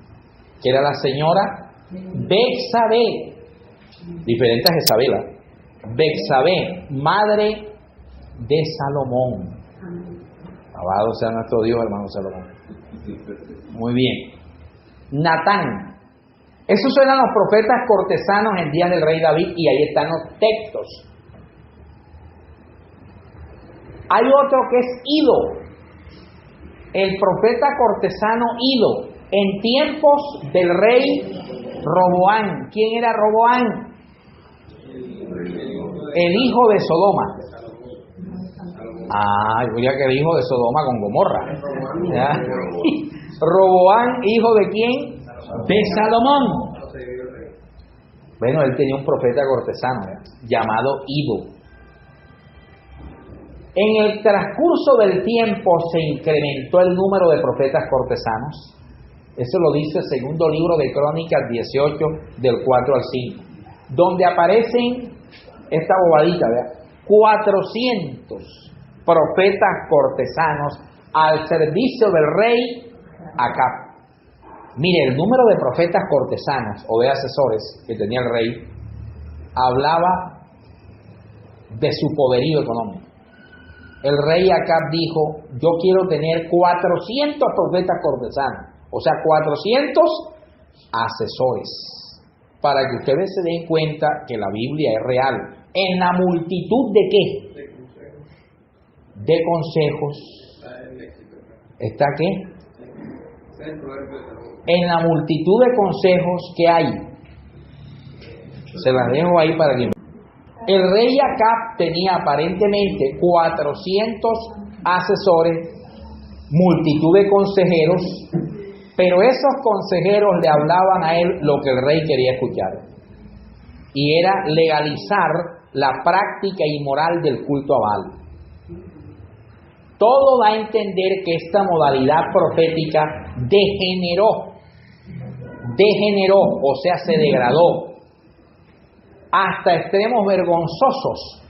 Speaker 1: que era la señora Betsabé, diferente a Jezabela. Betsabé, madre de Salomón. Alabado sea nuestro Dios, hermano Salomón. Muy bien. Natán. Esos eran los profetas cortesanos en días del rey David, y ahí están los textos. Hay otro que es Ido, el profeta cortesano Ido, en tiempos del rey Roboán. ¿Quién era Roboán? El hijo de Sodoma. Yo diría que el hijo de Sodoma con Gomorra. ¿Ya? Roboán, hijo de quién? De Salomón. Bueno, él tenía un profeta cortesano, llamado Ido. En el transcurso del tiempo se incrementó el número de profetas cortesanos. Eso lo dice el segundo libro de Crónicas 18, del 4 al 5, donde aparecen esta bobadita, ¿verdad? 400 profetas cortesanos al servicio del rey Acab. Mire, el número de profetas cortesanos o de asesores que tenía el rey hablaba de su poderío económico. El rey Acab dijo: yo quiero tener 400 profetas cortesanos, o sea, 400 asesores, para que ustedes se den cuenta que la Biblia es real. En la multitud de ¿qué? De consejos. ¿Está qué? En la multitud de consejos que hay. Se las dejo ahí para que... El rey Acab tenía aparentemente 400 asesores, multitud de consejeros, pero esos consejeros le hablaban a él lo que el rey quería escuchar, y era legalizar la práctica inmoral del culto a Baal. Todo da a entender que esta modalidad profética degeneró, o sea, se degradó hasta extremos vergonzosos,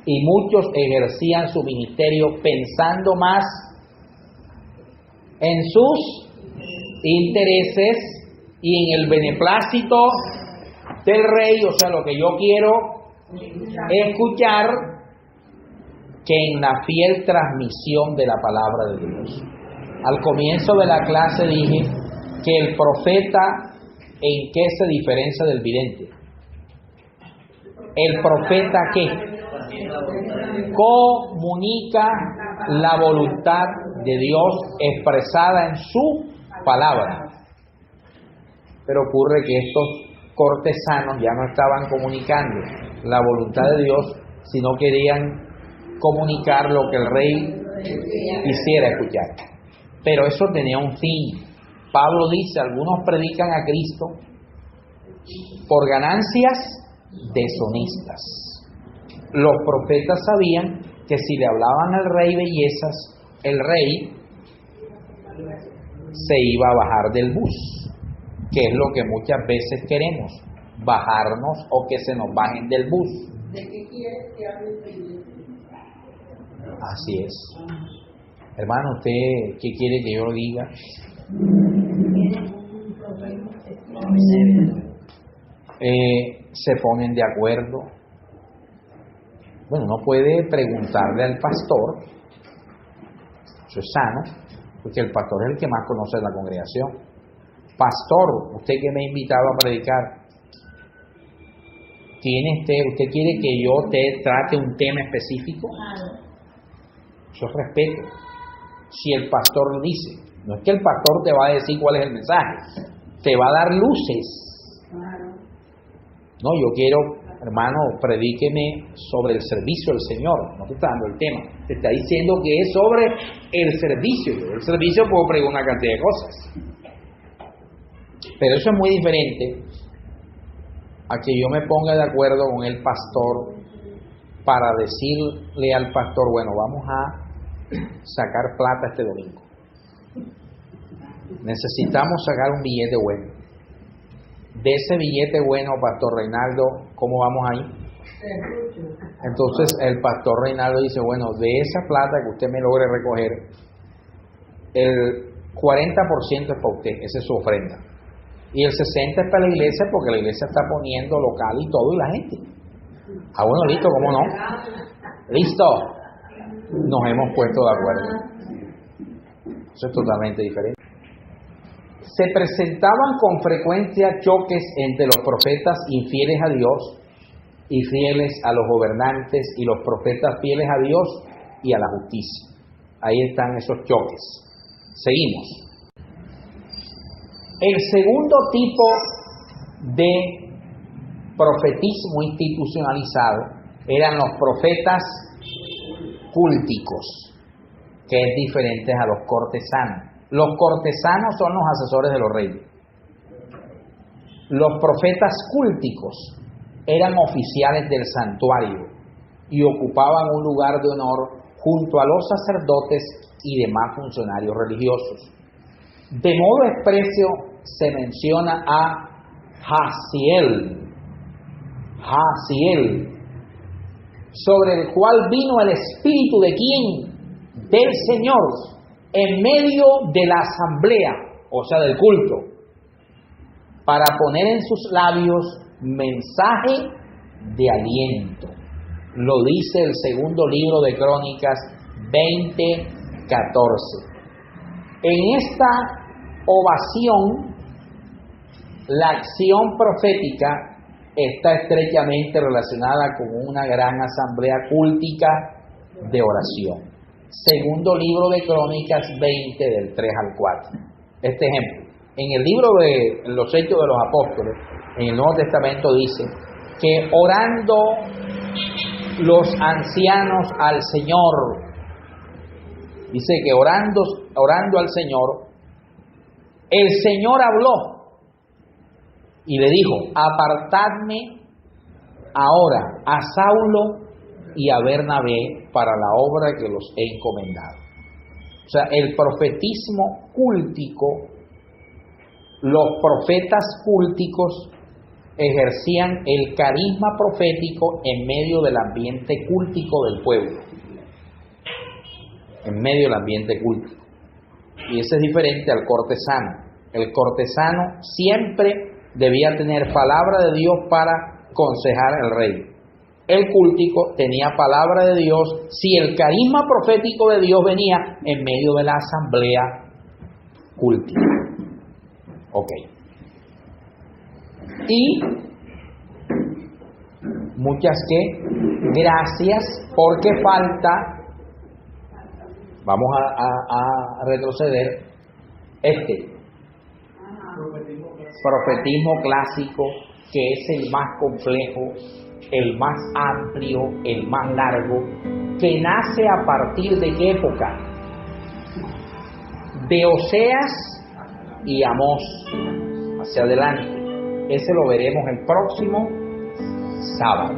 Speaker 1: y muchos ejercían su ministerio pensando más en sus intereses y en el beneplácito del rey, o sea, lo que yo quiero escuchar, que en la fiel transmisión de la palabra de Dios. Al comienzo de la clase dije que el profeta, ¿en qué se diferencia del vidente? El profeta, ¿qué? Comunica la voluntad de Dios expresada en su palabra. Pero ocurre que estos cortesanos ya no estaban comunicando la voluntad de Dios, sino querían comunicar lo que el rey quisiera escuchar. Pero eso tenía un fin. Pablo dice, algunos predican a Cristo por ganancias deshonestas. Los profetas sabían que si le hablaban al rey bellezas, el rey se iba a bajar del bus, que es lo que muchas veces queremos, bajarnos o que se nos bajen del bus.
Speaker 3: ¿De qué quieres que hable el presidente?
Speaker 1: Así es. Hermano, ¿usted qué quiere que yo lo diga? Se ponen de acuerdo. Bueno, uno puede preguntarle al pastor, eso es sano, porque el pastor es el que más conoce la congregación. Pastor, usted que me ha invitado a predicar, ¿usted quiere que yo te trate un tema específico? Eso es respeto. Si el pastor lo dice, no es que el pastor te va a decir cuál es el mensaje, te va a dar luces. No, yo quiero, hermano, predíqueme sobre el servicio del Señor. No te está dando el tema, te está diciendo que es sobre el servicio. El servicio puedo preguntar una cantidad de cosas, pero eso es muy diferente a que yo me ponga de acuerdo con el pastor para decirle al pastor, bueno, vamos a sacar plata este domingo. Necesitamos sacar un billete bueno. De ese billete bueno, Pastor Reinaldo, ¿cómo vamos ahí? Entonces el Pastor Reinaldo dice, bueno, de esa plata que usted me logre recoger, el 40% es para usted, esa es su ofrenda. Y el 60% es para la iglesia, porque la iglesia está poniendo local y todo, y la gente. Ah, bueno, listo, ¿cómo no? Listo. Nos hemos puesto de acuerdo. Eso es totalmente diferente. Se presentaban con frecuencia choques entre los profetas infieles a Dios y fieles a los gobernantes, y los profetas fieles a Dios y a la justicia. Ahí están esos choques. Seguimos. El segundo tipo de profetismo institucionalizado eran los profetas cúlticos, que es diferente a los cortesanos. Los cortesanos son los asesores de los reyes. Los profetas cúlticos eran oficiales del santuario y ocupaban un lugar de honor junto a los sacerdotes y demás funcionarios religiosos. De modo expreso se menciona a Jaziel, sobre el cual vino el Espíritu de quién? Del Señor, en medio de la asamblea, o sea, del culto, para poner en sus labios mensaje de aliento. Lo dice el segundo libro de Crónicas 20:14. En esta ovación, la acción profética está estrechamente relacionada con una gran asamblea cúltica de oración. Segundo libro de Crónicas 20, del 3 al 4. Este ejemplo, en el libro de los Hechos de los Apóstoles, en el Nuevo Testamento dice que orando los ancianos al Señor. Dice que orando al Señor, el Señor habló y le dijo: apartadme ahora a Saulo y a Bernabé para la obra que los he encomendado. O sea, el profetismo cúltico, los profetas cúlticos ejercían el carisma profético en medio del ambiente cúltico del pueblo. En medio del ambiente cúltico. Y ese es diferente al cortesano. El cortesano siempre debía tener palabra de Dios para aconsejar al rey. El cúltico tenía palabra de Dios si el carisma profético de Dios venía en medio de la asamblea cúltica. Ok. Y muchas gracias, porque falta, vamos a retroceder, profetismo clásico, que es el más complejo, el más amplio, el más largo, que nace a partir de qué época? De Oseas y Amós hacia adelante. Ese lo veremos el próximo sábado.